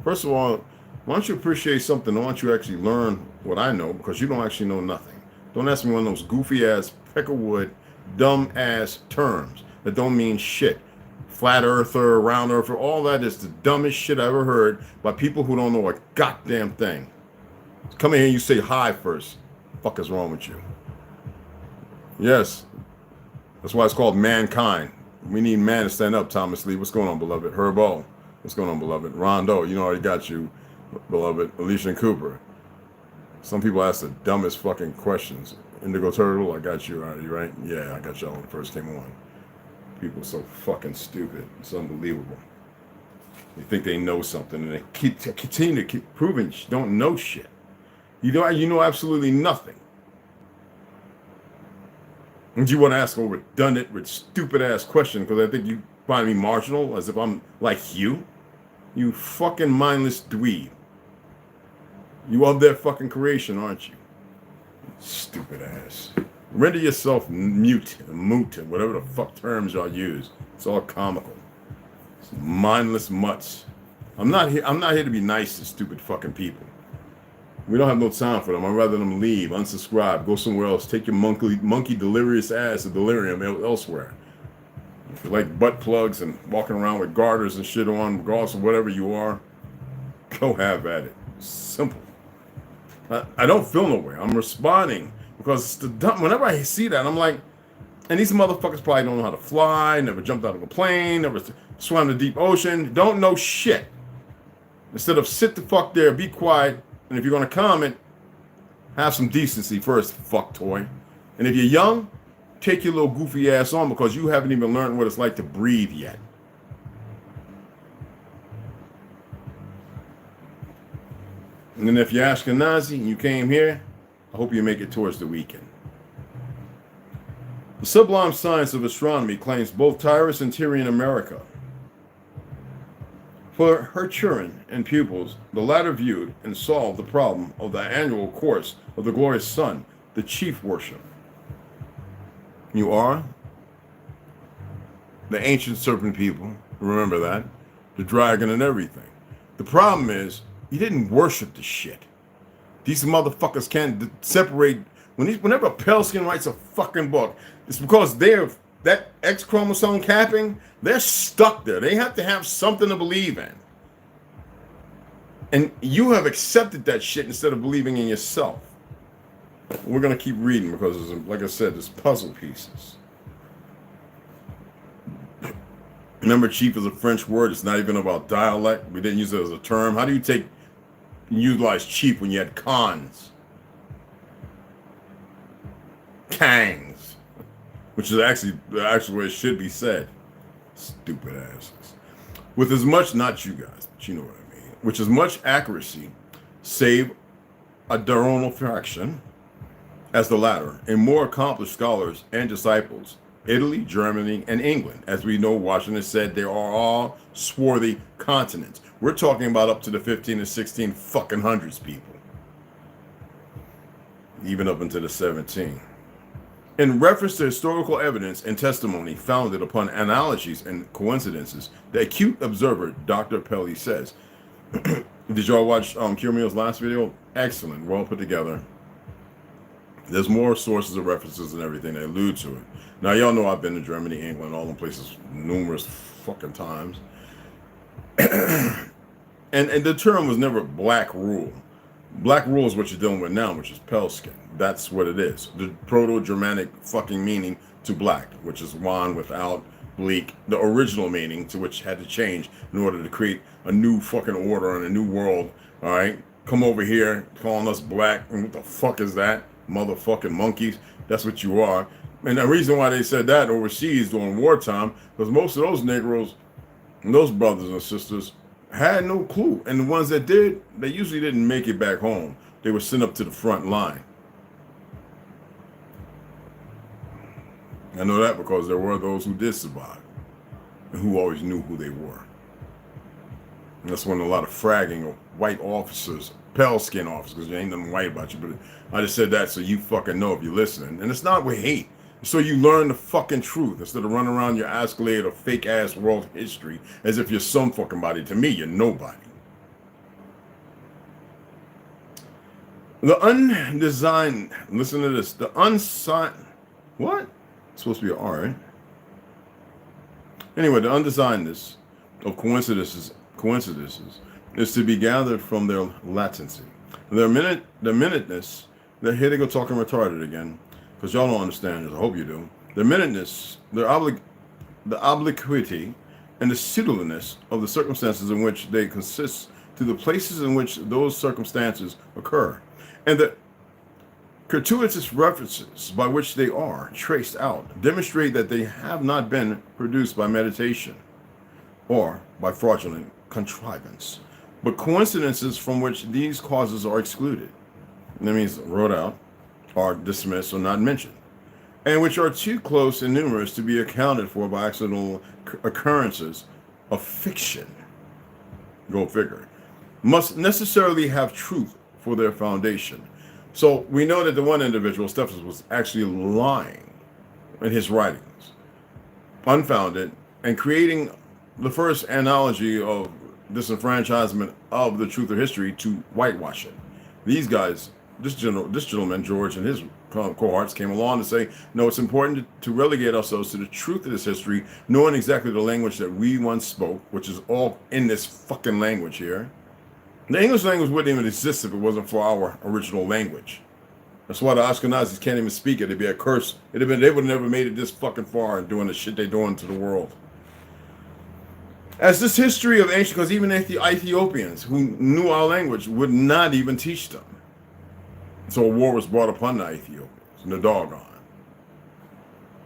First of all, why don't you appreciate something? Why don't you actually learn what I know? Because you don't actually know nothing. Don't ask me one of those goofy ass, peckerwood, dumb ass terms that don't mean shit. Flat earther, round earther, all that is the dumbest shit I ever heard by people who don't know a goddamn thing. Come in here and you say hi first. What the fuck is wrong with you? Yes. That's why it's called mankind. We need man to stand up, Thomas Lee. What's going on, beloved? Herbo. What's going on, beloved? Rondo, you know I already got you, beloved. Alicia and Cooper. Some people ask the dumbest fucking questions. Indigo Turtle, I got you already, right? Yeah, I got y'all when it first came on. People are so fucking stupid. It's unbelievable. They think they know something, and they continue to keep proving you don't know shit. You know absolutely nothing. And you want to ask a redundant, stupid ass question because I think you find me marginal, as if I'm like you. You fucking mindless dweeb. You of their fucking creation, aren't you? Stupid ass. Render yourself moot, and whatever the fuck terms y'all use. It's all comical. It's mindless mutts. I'm not here to be nice to stupid fucking people. We don't have no time for them. I'd rather them leave, unsubscribe, go somewhere else, take your monkey delirious ass to delirium elsewhere. If you like butt plugs and walking around with garters and shit on, regardless of whatever you are, go have at it. Simple. I don't feel no way. I'm responding because it's the dumb. Whenever I see that, I'm like, and these motherfuckers probably don't know how to fly, never jumped out of a plane, never swam the deep ocean, don't know shit. Instead of sit the fuck there, be quiet, and if you're going to comment, have some decency first, fuck toy. And if you're young, take your little goofy ass on because you haven't even learned what it's like to breathe yet. And then if you're Ashkenazi and you came here, I hope you make it towards the weekend. The sublime science of astronomy claims both Tyrus and Tyrian America. For her children and pupils, the latter viewed and solved the problem of the annual course of the glorious sun, the chief worship. You are the ancient serpent people, remember that, the dragon and everything. The problem is, you didn't worship the shit. These motherfuckers can't separate. Whenever a pale skin writes a fucking book, it's because that X chromosome capping, they're stuck there. They have to have something to believe in. And you have accepted that shit instead of believing in yourself. We're going to keep reading because, like I said, there's puzzle pieces. Remember, chief is a French word. It's not even about dialect. We didn't use it as a term. How do you utilize chief when you had khans? Kangs. Which is actually the actual way it should be said. Stupid asses. With as much, not you guys, but you know what I mean. With as much accuracy, save a diurnal fraction, as the latter, and more accomplished scholars and disciples Italy, Germany, and England. As we know, Washington said they are all swarthy continents. We're talking about up to the 15 and 16 fucking hundreds, people. Even up into the 17. In reference to historical evidence and testimony founded upon analogies and coincidences, the acute observer, Dr. Pelly, says, did y'all watch Kiyomi's last video? Excellent, well put together. There's more sources and references and everything that allude to it. Now, y'all know I've been to Germany, England, all them places numerous fucking times. and the term was never black rule. Black rule is what you're dealing with now, which is pale skin. That's what it is. The Proto-Germanic fucking meaning to black, which is wan without bleak, the original meaning to which had to change in order to create a new fucking order and a new world. All right, come over here calling us black, and what the fuck is that? Motherfucking monkeys. That's what you are. And the reason why they said that overseas during wartime, because most of those Negroes and those brothers and sisters had no clue. And the ones that did, they usually didn't make it back home. They were sent up to the front line. I know that because there were those who did survive and who always knew who they were. And that's when a lot of fragging of white officers, pale skin officers, because there ain't nothing white about you, but I just said that so you fucking know if you're listening. And it's not with hate. So you learn the fucking truth instead of running around your escalade of fake ass world history as if you're some fucking body. To me, you're nobody. The undesigned, listen to this, the unsigned, what? It's supposed to be an R, right? Anyway, the undesignedness of coincidences is to be gathered from their latency. Their minuteness, here they go talking retarded again, because y'all don't understand this, I hope you do. Their minuteness, the obliquity, and the pseudoness of the circumstances in which they consist to the places in which those circumstances occur, and the gratuitous references by which they are traced out demonstrate that they have not been produced by meditation or by fraudulent contrivance, but coincidences from which these causes are excluded. That means wrote out, are dismissed, or not mentioned, and which are too close and numerous to be accounted for by accidental occurrences of fiction. Go figure. Must necessarily have truth for their foundation. So we know that the one individual, Stephens, was actually lying in his writings, unfounded, and creating the first analogy of disenfranchisement of the truth of history to whitewash it. These guys, this gentleman, George, and his cohorts came along to say, no, it's important to relegate ourselves to the truth of this history, knowing exactly the language that we once spoke, which is all in this fucking language here. The English language wouldn't even exist if it wasn't for our original language. That's why the Ashkenazis can't even speak it. It'd be a curse. They would have never made it this fucking far in doing the shit they're doing to the world. As this history of ancient, because even the Ethiopians who knew our language would not even teach them. So a war was brought upon the Ethiopians and the doggone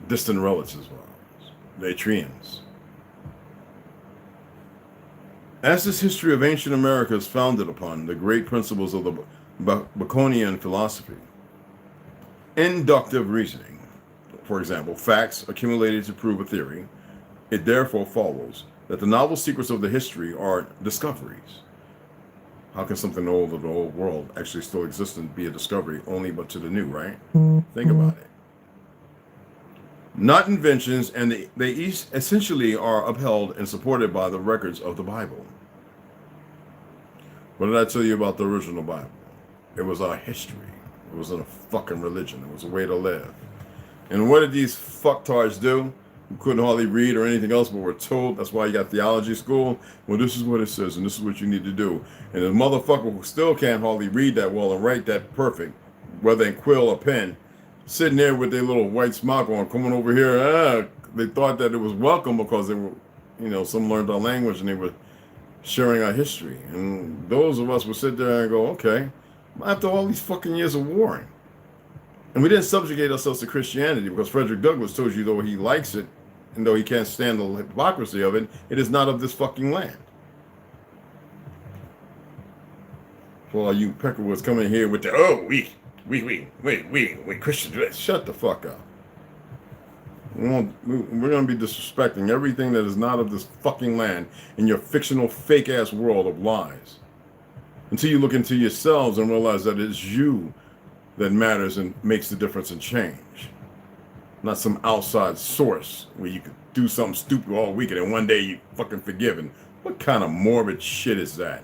distant relatives of ours, the Etrians. As this history of ancient America is founded upon the great principles of the Baconian philosophy, inductive reasoning, for example, facts accumulated to prove a theory, it therefore follows that the novel secrets of the history are discoveries. How can something old of the old world actually still exist and be a discovery only but to the new, right? Think about it. Not inventions, and they essentially are upheld and supported by the records of the Bible. What did I tell you about the original Bible? It was our history. It wasn't a fucking religion. It was a way to live. And what did these fucktards do? Who couldn't hardly read or anything else, but were told, that's why you got theology school. Well, this is what it says, and this is what you need to do. And the motherfucker who still can't hardly read that well and write that perfect, whether in quill or pen, sitting there with their little white smock on, coming over here, they thought that it was welcome because they were, some learned our language and they were sharing our history. And those of us would sit there and go, okay, after all these fucking years of warring. And we didn't subjugate ourselves to Christianity because Frederick Douglass told you, though he likes it, and though he can't stand the hypocrisy of it, it is not of this fucking land. Well, you Peckerwoods coming here with the, we Christians, shut the fuck up. We're going to be disrespecting everything that is not of this fucking land in your fictional fake-ass world of lies. Until you look into yourselves and realize that it's you that matters and makes the difference and change. Not some outside source where you could do something stupid all weekend and one day you fucking forgiven. What kind of morbid shit is that?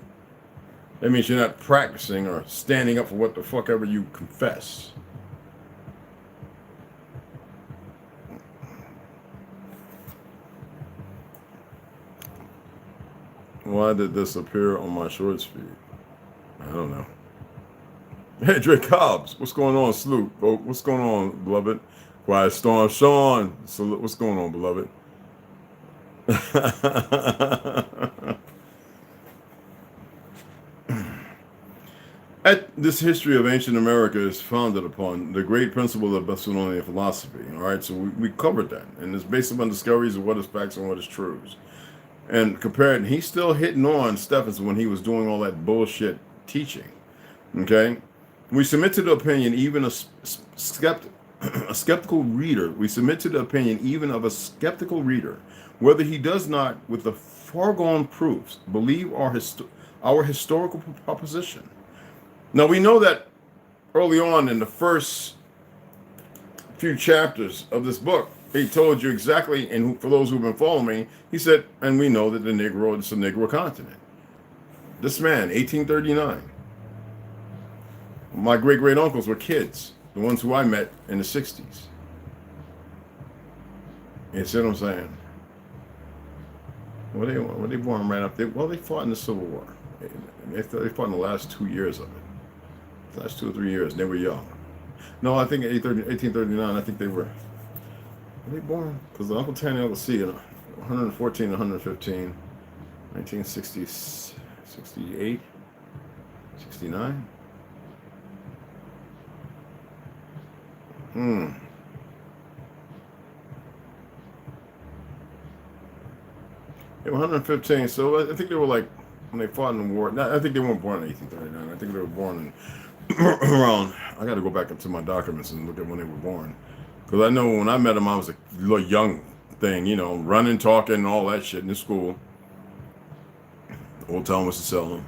That means you're not practicing or standing up for what the fuck ever you confess. Why did this appear on my shorts feed? I don't know. Hey, Drake Cobbs, what's going on, Sloop? Oh, what's going on, beloved? Quiet Storm, Sean. So, what's going on, beloved? This history of ancient America is founded upon the great principle of Babylonian philosophy. All right, so we covered that, and it's based upon discoveries of what is facts and what is truths. And compared, he's still hitting on Stephenson when he was doing all that bullshit teaching. Okay, we submit to the opinion even a skeptical reader. We submit to the opinion even of a skeptical reader, whether he does not, with the foregone proofs, believe our historical proposition. Now we know that early on in the first few chapters of this book, he told you exactly, and for those who've been following me, he said, and we know that the Negro is a Negro continent. This man, 1839. My great uncles were kids, the ones who I met in the 60s. You see what I'm saying? Were they born right up there? Well, they fought in the Civil War. They fought in the last 2 years of it. The last 2 or 3 years, and they were young. No, I think 1839, I think they were they born? Because Uncle Tanny, let's see, 114, 115, 1960, 68, 69. They were 115, so I think they were like, when they fought in the war, I think they weren't born in 1839. I think they were born in around, I got to go back into my documents and look at when they were born. Because I know when I met him, I was a little young thing, you know, running, talking, and all that shit in the school. Old Town was to sell them.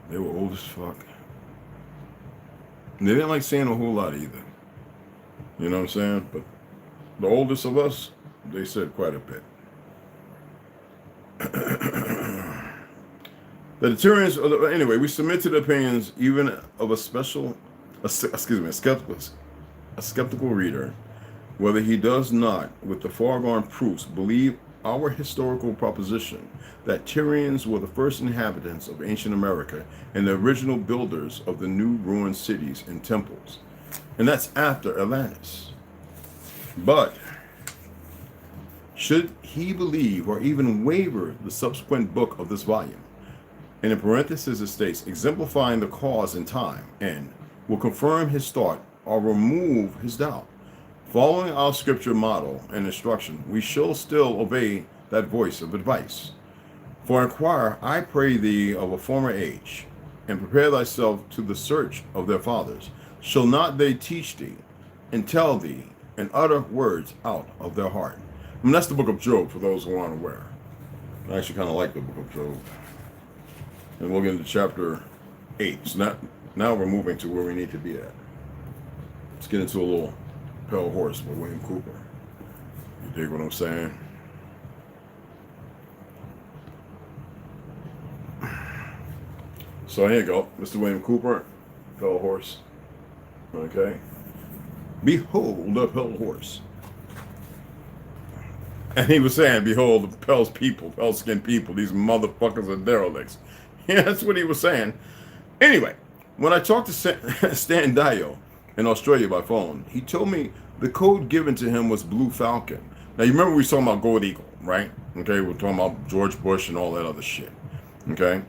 They were old as fuck. And they didn't like saying a whole lot either. You know what I'm saying? But the oldest of us, they said quite a bit. The deterrence, anyway, we submit to the opinions even of a skeptical reader, whether he does not, with the foregone proofs, believe our historical proposition that Tyrians were the first inhabitants of ancient America and the original builders of the new ruined cities and temples. And that's after Atlantis. But should he believe or even waver the subsequent book of this volume, and in parentheses it states, exemplifying the cause in time, and will confirm his thought or remove his doubt. Following our scripture model and instruction, we shall still obey that voice of advice. For inquire, I pray thee, of a former age, and prepare thyself to the search of their fathers. Shall not they teach thee, and tell thee, and utter words out of their heart? I mean, that's the book of Job, for those who aren't aware. I actually kind of like the book of Job. And we'll get into chapter 8. So now we're moving to where we need to be at. Let's get into a little Pale Horse by William Cooper. You dig what I'm saying? So here you go, Mr. William Cooper, Pale Horse. Okay. Behold the pale horse. And he was saying, behold the pale people, pale-skinned people, these motherfuckers are derelicts. Yeah, that's what he was saying. Anyway, when I talked to Stan Dio in Australia by phone, he told me the code given to him was Blue Falcon. Now, you remember we were talking about Gold Eagle, right? Okay, we're talking about George Bush and all that other shit. Okay?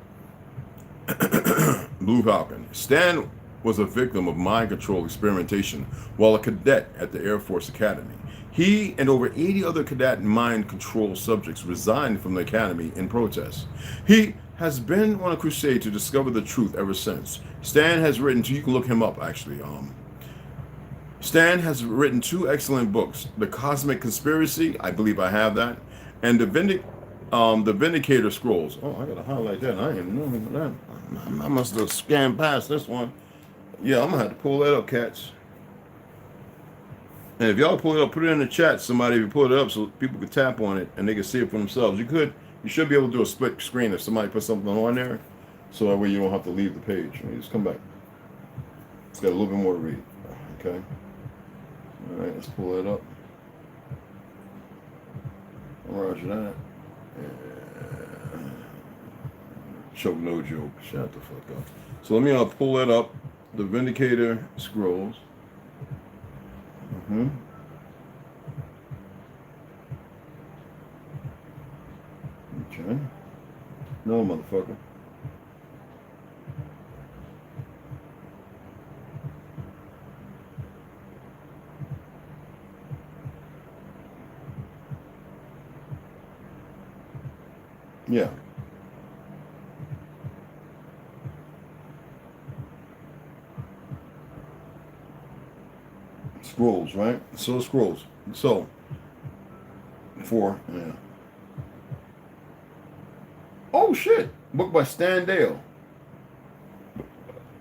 Blue Falcon. Stan was a victim of mind control experimentation while a cadet at the Air Force Academy. He and over 80 other cadet mind control subjects resigned from the academy in protest. He has been on a crusade to discover the truth ever since. Stan has written, you can look him up actually, Stan has written 2 excellent books: The Cosmic Conspiracy, I believe I have that, and the Vindicator Scrolls. Oh, I gotta highlight that. I didn't know that. I must have scanned past this one. Yeah, I'm gonna have to pull that up, cats. And if y'all pull it up, put it in the chat. Somebody, if you pull it up, so people can tap on it and they can see it for themselves. You should be able to do a split screen if somebody puts something on there, so that way you don't have to leave the page. Let me just come back. It's got a little bit more to read. Okay. All right, let's pull that up. Roger that. Choke no joke. Shut the fuck up. So let me pull that up. The Vindicator Scrolls. Okay. No, motherfucker. Yeah. Scrolls, right? So scrolls. So 4, yeah. Oh shit! Book by Stan Dale.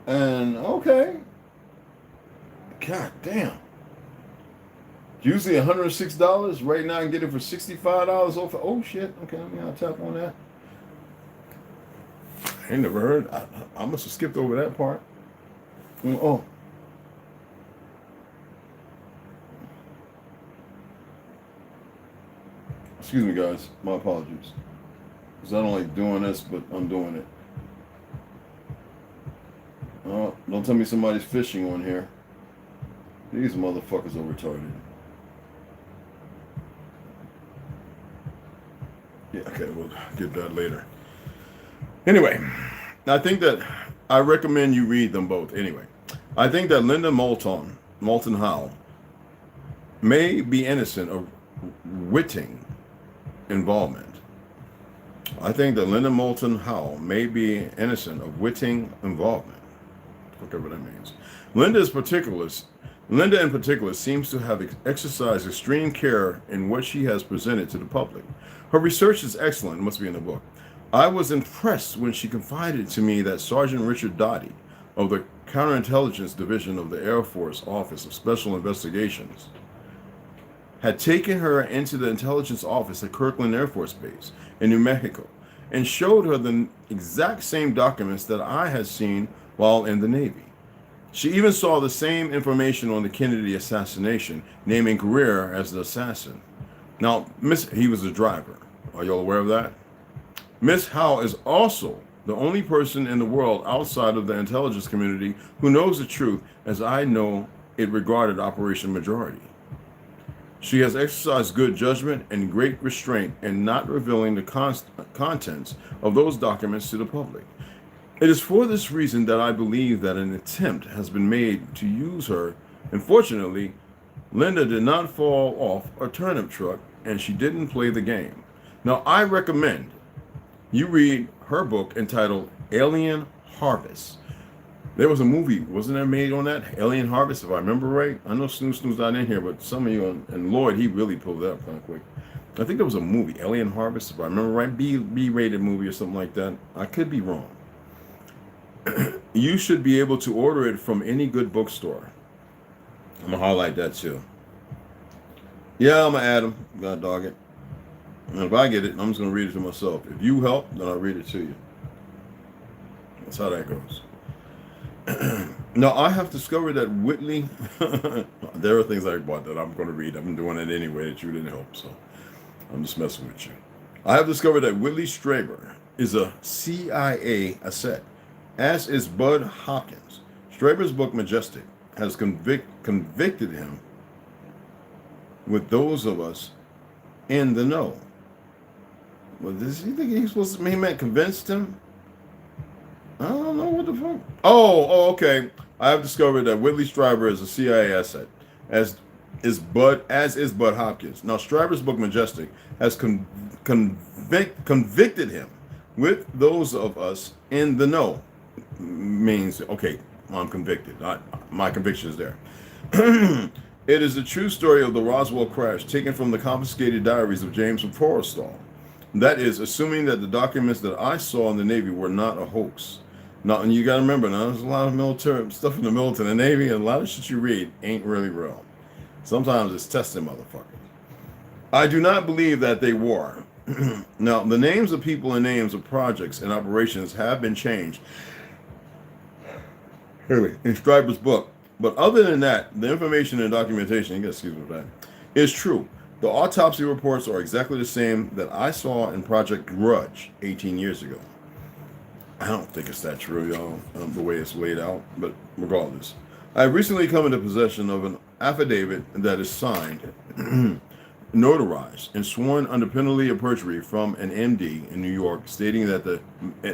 And okay. God damn. Usually $106. Right now I can get it for $65 off. Oh shit. Okay, let me tap on that. I ain't never heard. I must have skipped over that part. Oh. Excuse me, guys. My apologies. Because I don't like doing this, but I'm doing it. Oh, don't tell me somebody's fishing on here. These motherfuckers are retarded. Yeah, okay, we'll get that later. Anyway, I think that I recommend you read them both. Anyway, I think that Linda Moulton Howe may be innocent of witting involvement. I think that Linda Moulton Howe may be innocent of witting involvement, whatever that means. Linda in particular seems to have exercised extreme care in what she has presented to the public. Her research is excellent. It must be in the book. I was impressed when she confided to me that Sergeant Richard Dottie of the Counterintelligence Division of the Air Force Office of Special Investigations had taken her into the intelligence office at Kirkland Air Force Base in New Mexico and showed her the exact same documents that I had seen while in the Navy. She even saw the same information on the Kennedy assassination, naming Greer as the assassin. Now, he was the driver. Are you all aware of that? Miss Howe is also the only person in the world outside of the intelligence community who knows the truth, as I know it regarded Operation Majority. She has exercised good judgment and great restraint in not revealing the contents of those documents to the public. It is for this reason that I believe that an attempt has been made to use her. Unfortunately, Linda did not fall off a turnip truck and she didn't play the game. Now, I recommend you read her book entitled Alien Harvest. There was a movie, wasn't there, made on that? Alien Harvest, if I remember right. I know Snoo's not in here, but some of you, and Lloyd, he really pulled it up kind of quick. I think there was a movie, Alien Harvest, if I remember right. B-rated movie or something like that. I could be wrong. You should be able to order it from any good bookstore. I'm going to highlight that too. Yeah, I'm going to add them. I'm going to dog it. And if I get it, I'm just going to read it to myself. If you help, then I'll read it to you. That's how that goes. Now, I have discovered that Whitley, there are things I bought that I'm going to read. I've been doing it anyway that you didn't help, so I'm just messing with you. I have discovered that Whitley Strieber is a CIA asset, as is Bud Hopkins. Strieber's book, Majestic, has convicted him with those of us in the know. Well, does he think he's supposed to, he meant convinced him? I don't know what the fuck. Oh, okay. I have discovered that Whitley Strieber is a CIA asset, as is Bud Hopkins. Now, Strieber's book Majestic has convicted him with those of us in the know. Means, okay, I'm convicted. My conviction is there. It is the true story of the Roswell crash, taken from the confiscated diaries of James Forrestal. That is, assuming that the documents that I saw in the Navy were not a hoax. Now, and you got to remember, now there's a lot of military stuff in the military, and the Navy, and a lot of shit you read ain't really real. Sometimes it's testing motherfuckers. I do not believe that they were. Now, the names of people and names of projects and operations have been changed in Stryper's book. But other than that, the information and documentation, you got excuse me for that, is true. The autopsy reports are exactly the same that I saw in Project Grudge 18 years ago. I don't think it's that true, y'all, the way it's laid out, but regardless. I have recently come into possession of an affidavit that is signed, notarized, and sworn under penalty of perjury from an MD in New York, stating that the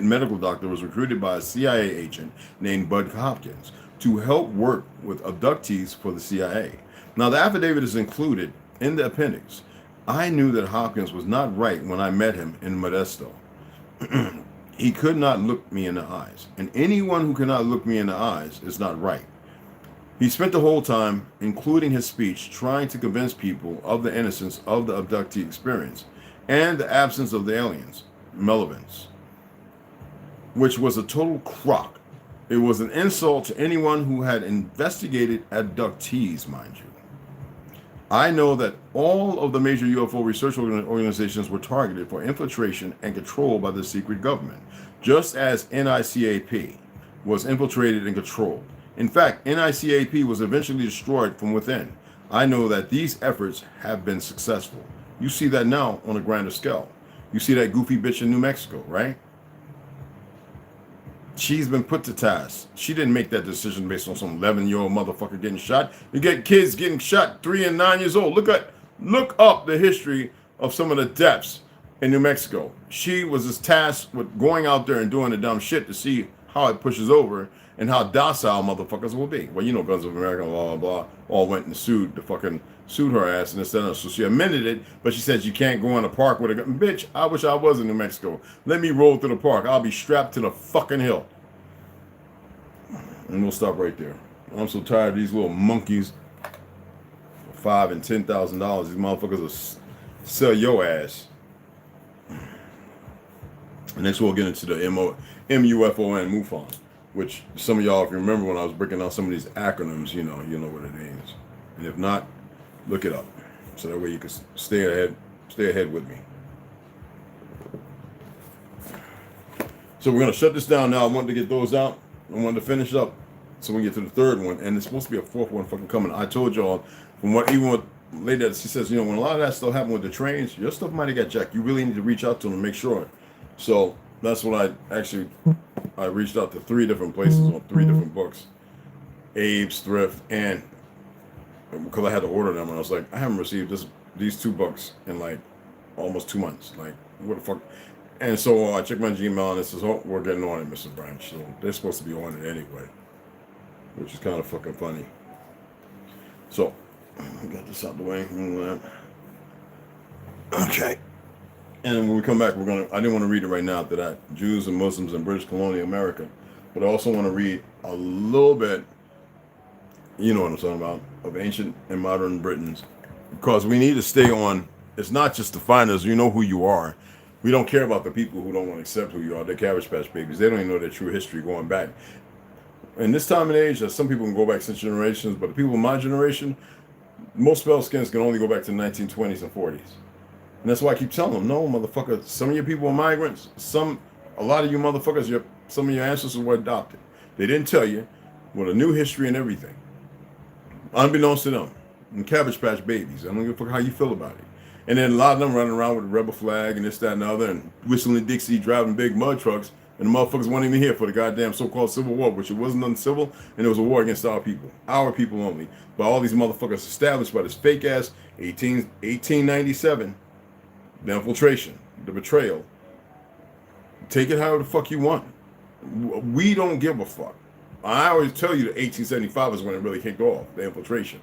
medical doctor was recruited by a CIA agent named Bud Hopkins to help work with abductees for the CIA. Now, the affidavit is included in the appendix. I knew that Hopkins was not right when I met him in Modesto. He could not look me in the eyes, and anyone who cannot look me in the eyes is not right. He spent the whole time, including his speech, trying to convince people of the innocence of the abductee experience and the absence of the aliens, relevance, which was a total crock. It was an insult to anyone who had investigated abductees, mind you. I know that all of the major UFO research organizations were targeted for infiltration and control by the secret government, just as NICAP was infiltrated and controlled. In fact, NICAP was eventually destroyed from within. I know that these efforts have been successful. You see that now on a grander scale. You see that goofy bitch in New Mexico, right? She's been put to task. She didn't make that decision based on some 11-year-old motherfucker getting shot. You get kids getting shot 3 and 9 years old. Look up the history of some of the deaths in New Mexico. She was just tasked with going out there and doing the dumb shit to see how it pushes over and how docile motherfuckers will be. Well, you know, Guns of America, blah, blah, blah, all went and sued her ass and instead of, so she amended it, but she said you can't go in a park with a gun. Bitch, I wish I was in New Mexico. Let me roll through the park. I'll be strapped to the fucking hill. And we'll stop right there. I'm so tired of these little monkeys. $5,000 and $10,000. These motherfuckers will sell your ass. And next we'll get into the MUFON, MUFON, which some of y'all, if you remember when I was breaking down some of these acronyms, you know what it means. And if not, look it up. So that way you can stay ahead with me. So we're going to shut this down now. I wanted to get those out. I wanted to finish up so we can get to the third one. And it's supposed to be a fourth one fucking coming. I told y'all, even with lady that she says, you know, when a lot of that stuff happened with the trains, your stuff might have got jacked. You really need to reach out to them and make sure. So that's what I reached out to 3 different places on 3 different books. Abe's, Thrift, and because I had to order them, and I was like, I haven't received these 2 books in like almost 2 months. Like, what the fuck? And so I checked my Gmail and it says, oh, we're getting on it, Mr. Branch. So they're supposed to be on it anyway, which is kind of fucking funny. So I got this out the way. Okay. And when we come back, I didn't want to read it right now after that. Jews and Muslims in British colonial America. But I also want to read a little bit, you know what I'm talking about, of ancient and modern Britons. Because we need to stay on, it's not just to find us, you know who you are. We don't care about the people who don't want to accept who you are. They're Cabbage Patch Babies. They don't even know their true history going back. In this time and age, some people can go back 6 generations, but the people in my generation, most spell skins can only go back to the 1920s and 40s. And that's why I keep telling them, no, motherfucker, some of your people are migrants. A lot of you motherfuckers, some of your ancestors were adopted. They didn't tell you, with a new history and everything. Unbeknownst to them. And Cabbage Patch Babies. I don't give a fuck how you feel about it. And then a lot of them running around with a rebel flag and this, that, and the other, and whistling Dixie, driving big mud trucks. And the motherfuckers weren't even here for the goddamn so-called Civil War, which it wasn't uncivil, and it was a war against our people only. But all these motherfuckers established by this fake-ass 1897, the infiltration, the betrayal. Take it however the fuck you want. We don't give a fuck. I always tell you that 1875 is when it really kicked off, the infiltration.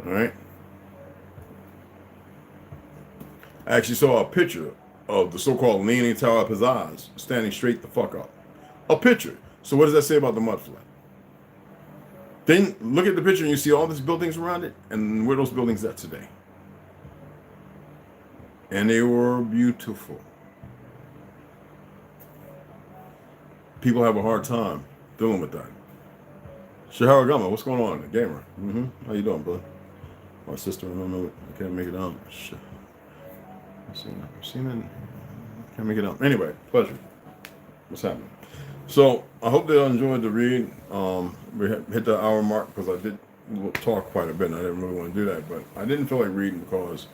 All right? I actually saw a picture of the so-called Leaning Tower of Pizzazz standing straight the fuck up. A picture. So what does that say about the mudflat? Then look at the picture and you see all these buildings around it, and where those buildings at today. And they were beautiful. People have a hard time dealing with that. Shahara Gama, what's going on? The gamer. How you doing, bud? My sister, I don't know. I can't make it out. Shit. Can't make it out. Anyway, pleasure. What's happening? So I hope they enjoyed the read. We hit the hour mark because I did talk quite a bit. And I didn't really want to do that, but I didn't feel like reading because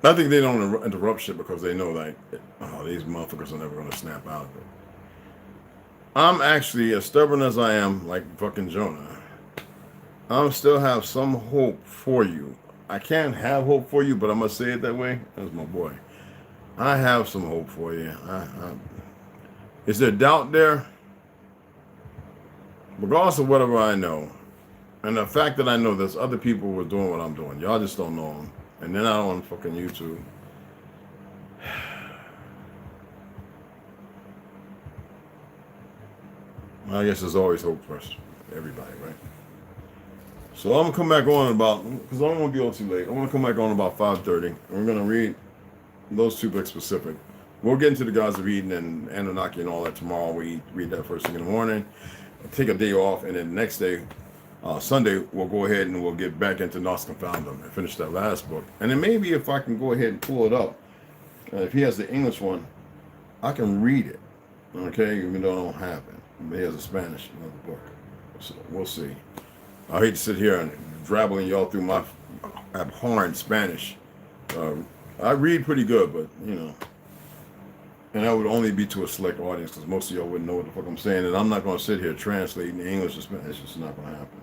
I think they don't interrupt shit because they know like, oh, these motherfuckers are never going to snap out of it. I'm actually, as stubborn as I am, like fucking Jonah, I still have some hope for you. I can't have hope for you, but I'm going to say it that way. That's my boy. I have some hope for you. Is there doubt there? Regardless of whatever I know, and the fact that I know there's other people who are doing what I'm doing, y'all just don't know them. And then I don't on fucking YouTube. I guess there's always hope for everybody, right? So I'm gonna come back on about, because I don't want to be on too late. I want to come back on about 5:30. And we're gonna read those two books specific. We'll get into the Gods of Eden and Anunnaki and all that tomorrow. We read that first thing in the morning. Take a day off, and then the next day, Sunday, we'll go ahead and we'll get back into Nos Confoundum and finish that last book. And then maybe if I can go ahead and pull it up, if he has the English one, I can read it. Okay, even though I don't have it. He has a Spanish another book. So we'll see. I hate to sit here and drabbling y'all through my abhorrent Spanish. I read pretty good, but you know, and that would only be to a select audience because most of y'all wouldn't know what the fuck I'm saying, and I'm not going to sit here translating English to Spanish. It's just not going to happen.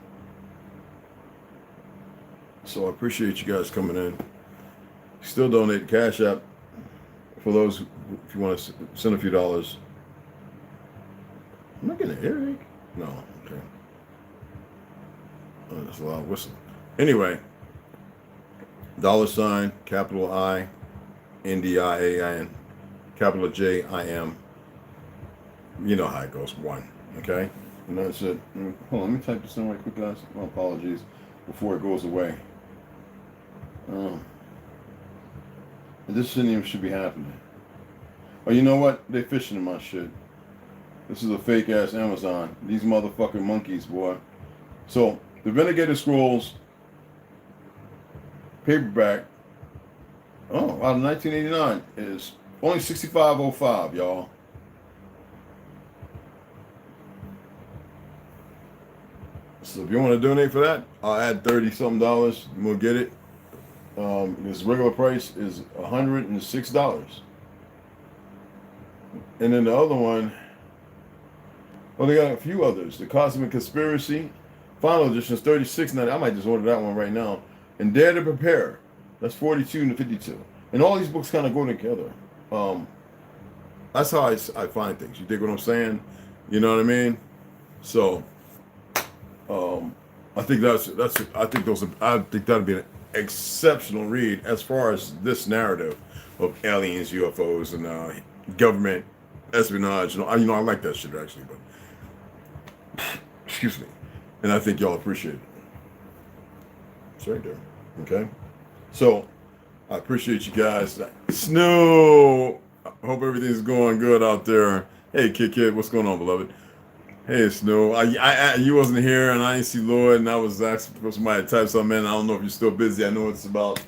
So I appreciate you guys coming in. Still donate to Cashapp for those if you want to send a few dollars. Am I getting an earache? No. Okay. Oh, that's a loud whistle. Anyway, $, capital I, NDIAN, capital JIM. You know how it goes. 1. Okay? And that's it. Hold on, let me type this in right quick, guys. My apologies before it goes away. This shouldn't even should be happening. Oh, you know what? They fishing in my shit. This is a fake ass Amazon. These motherfucking monkeys, boy. So the Vindicator Scrolls paperback, out of 1989 is only $65.05, y'all. So if you want to donate for that, I'll add $30-something and we'll get it. This regular price is $106. And then the other one, well, they got a few others. The Cosmic Conspiracy, Final Edition is $36.90. I might just order that one right now. And Dare to Prepare, that's $42 and $52. And all these books kind of go together. That's how I find things. You dig what I'm saying? You know what I mean? So, I think that'd be an exceptional read as far as this narrative of aliens, UFOs, and government espionage. You know, I like that shit actually, but excuse me. And I think y'all appreciate it. It's right there. Okay? So, I appreciate you guys. Snow! I hope everything's going good out there. Hey, Kid, what's going on, beloved? Hey, Snow. You wasn't here, and I didn't see Lloyd, and I was asking for somebody to type something in. I don't know if you're still busy. I know it's about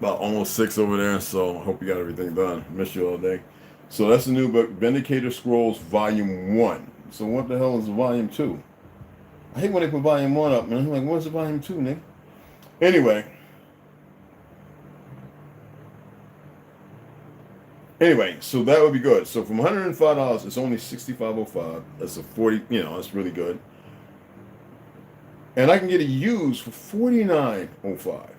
almost 6 over there, so I hope you got everything done. Miss you all day. So that's the new book, Vindicator Scrolls, Volume 1. So what the hell is Volume 2? I hate when they put Volume 1 up, man. I'm like, what's the Volume 2, nigga? Anyway, so that would be good. So from $105, it's only $65.05. That's a 40, that's really good. And I can get it used for $49.05.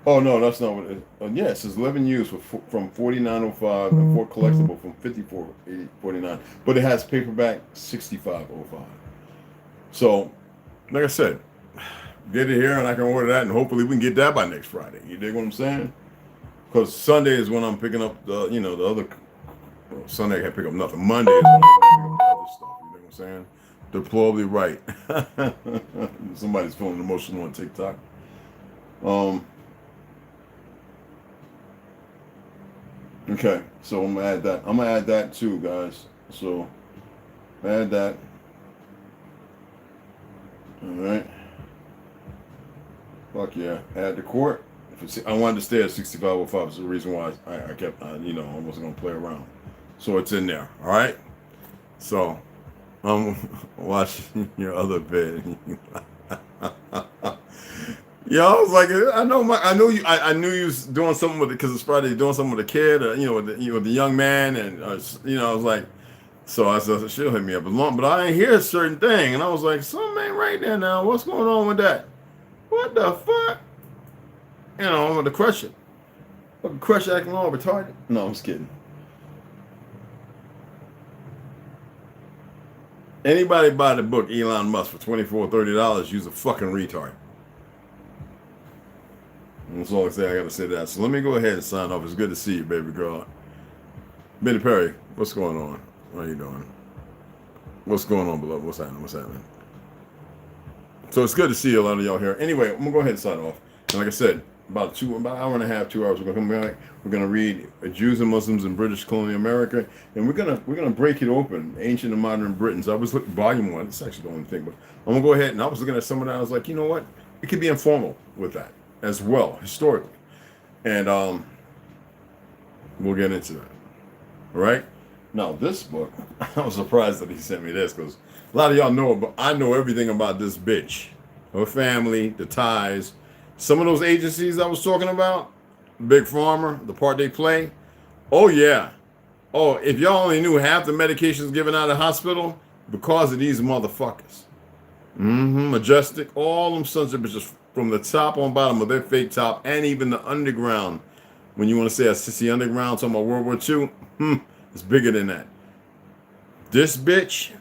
Oh, no, that's not what it is. Yeah, it says 11 used from $49.05 and 4 collectible from $54.49. But it has paperback $65.05. So, like I said, get it here, and I can order that, and hopefully we can get that by next Friday. You dig what I'm saying? Because Sunday is when I'm picking up the, the other. Well, Sunday I can't pick up nothing. Monday is when I'm picking up the other stuff. You dig what I'm saying? Deplorably right. Somebody's feeling emotional on TikTok. Okay, so I'm gonna add that. I'm gonna add that too, guys. So add that. All right. Fuck yeah. Add the court. I wanted to stay at 6505. It's the reason why I kept, I wasn't gonna play around. So it's in there. All right. So I'm watching your other bed. Yeah, I was like, I knew you was doing something with it because it's Friday. Doing something with a kid, or with the young man, and I was like, so I said she'll hit me up but I ain't hear a certain thing, and I was like, something ain't right there now. What's going on with that? What the fuck? I'm with the question. Fucking crush acting all retarded. No, I'm just kidding. Anybody buy the book Elon Musk for $24 or $30, use a fucking retard. That's all I say. I gotta say that. So let me go ahead and sign off. It's good to see you, baby girl. Benny Perry, what's going on? How you doing? What's going on, beloved? What's happening? So it's good to see a lot of y'all here. Anyway, I'm gonna go ahead and sign off. And like I said, about an hour and a half, 2 hours, we're gonna come back. We're gonna read Jews and Muslims in British colonial America, and we're gonna break it open. Ancient and Modern Britons. I was looking volume 1. It's actually the only thing, but I'm gonna go ahead, and I was looking at some of that. I was like, you know what? It could be informal with that as well, historically, and we'll get into that. All right. Now this book, I was surprised that he sent me this because a lot of y'all know, but I know everything about this bitch, her family, the ties, some of those agencies I was talking about, Big Pharma, the part they play. Oh yeah. Oh, if y'all only knew half the medications given out of the hospital because of these motherfuckers. Majestic, all them sons of bitches from the top on bottom of their fake top, and even the underground. When you want to say a sissy underground, talking about World War II, it's bigger than that. This bitch.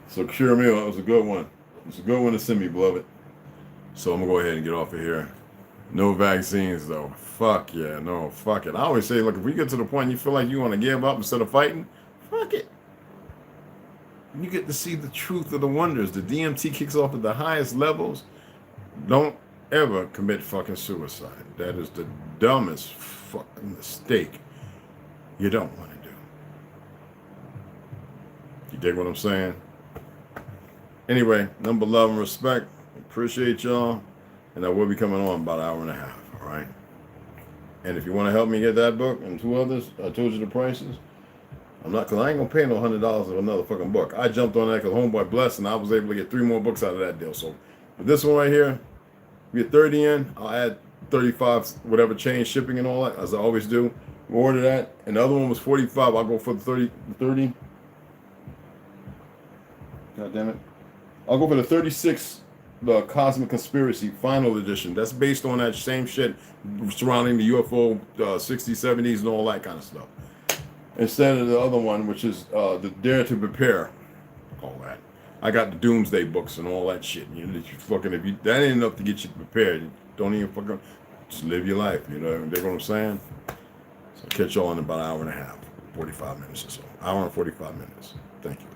So Cure Meal, that was a good one. It's a good one to send me, beloved. So I'm gonna go ahead and get off of here. No vaccines though. Fuck yeah, no, fuck it. I always say, look, if we get to the point you feel like you want to give up instead of fighting, fuck it. You get to see the truth of the wonders. The DMT kicks off at the highest levels. Don't ever commit fucking suicide. That is the dumbest fucking mistake you don't want to do. You dig what I'm saying? Anyway, number love and respect. Appreciate y'all. And I will be coming on about an hour and a half. All right. And if you want to help me get that book and 2 others, I told you the prices. I'm not, because I ain't going to pay no $100 of another fucking book. I jumped on that because Homeboy blessed, and I was able to get 3 more books out of that deal. So with this one right here, we get 30 in. I'll add 35, whatever change, shipping and all that, as I always do. We'll order that. And the other one was 45. I'll go for the 30. God damn it. I'll go for the 36, the Cosmic Conspiracy Final Edition. That's based on that same shit surrounding the UFO 60s, 70s, and all that kind of stuff. Instead of the other one, which is the Dare to Prepare, all that. I got the Doomsday books and all that shit. You know, that you fucking, if you, that ain't enough to get you prepared. Don't even fucking, just live your life. You know what I'm saying? So I'll catch y'all in about an hour and a half, 45 minutes or so. Hour and 45 minutes. Thank you.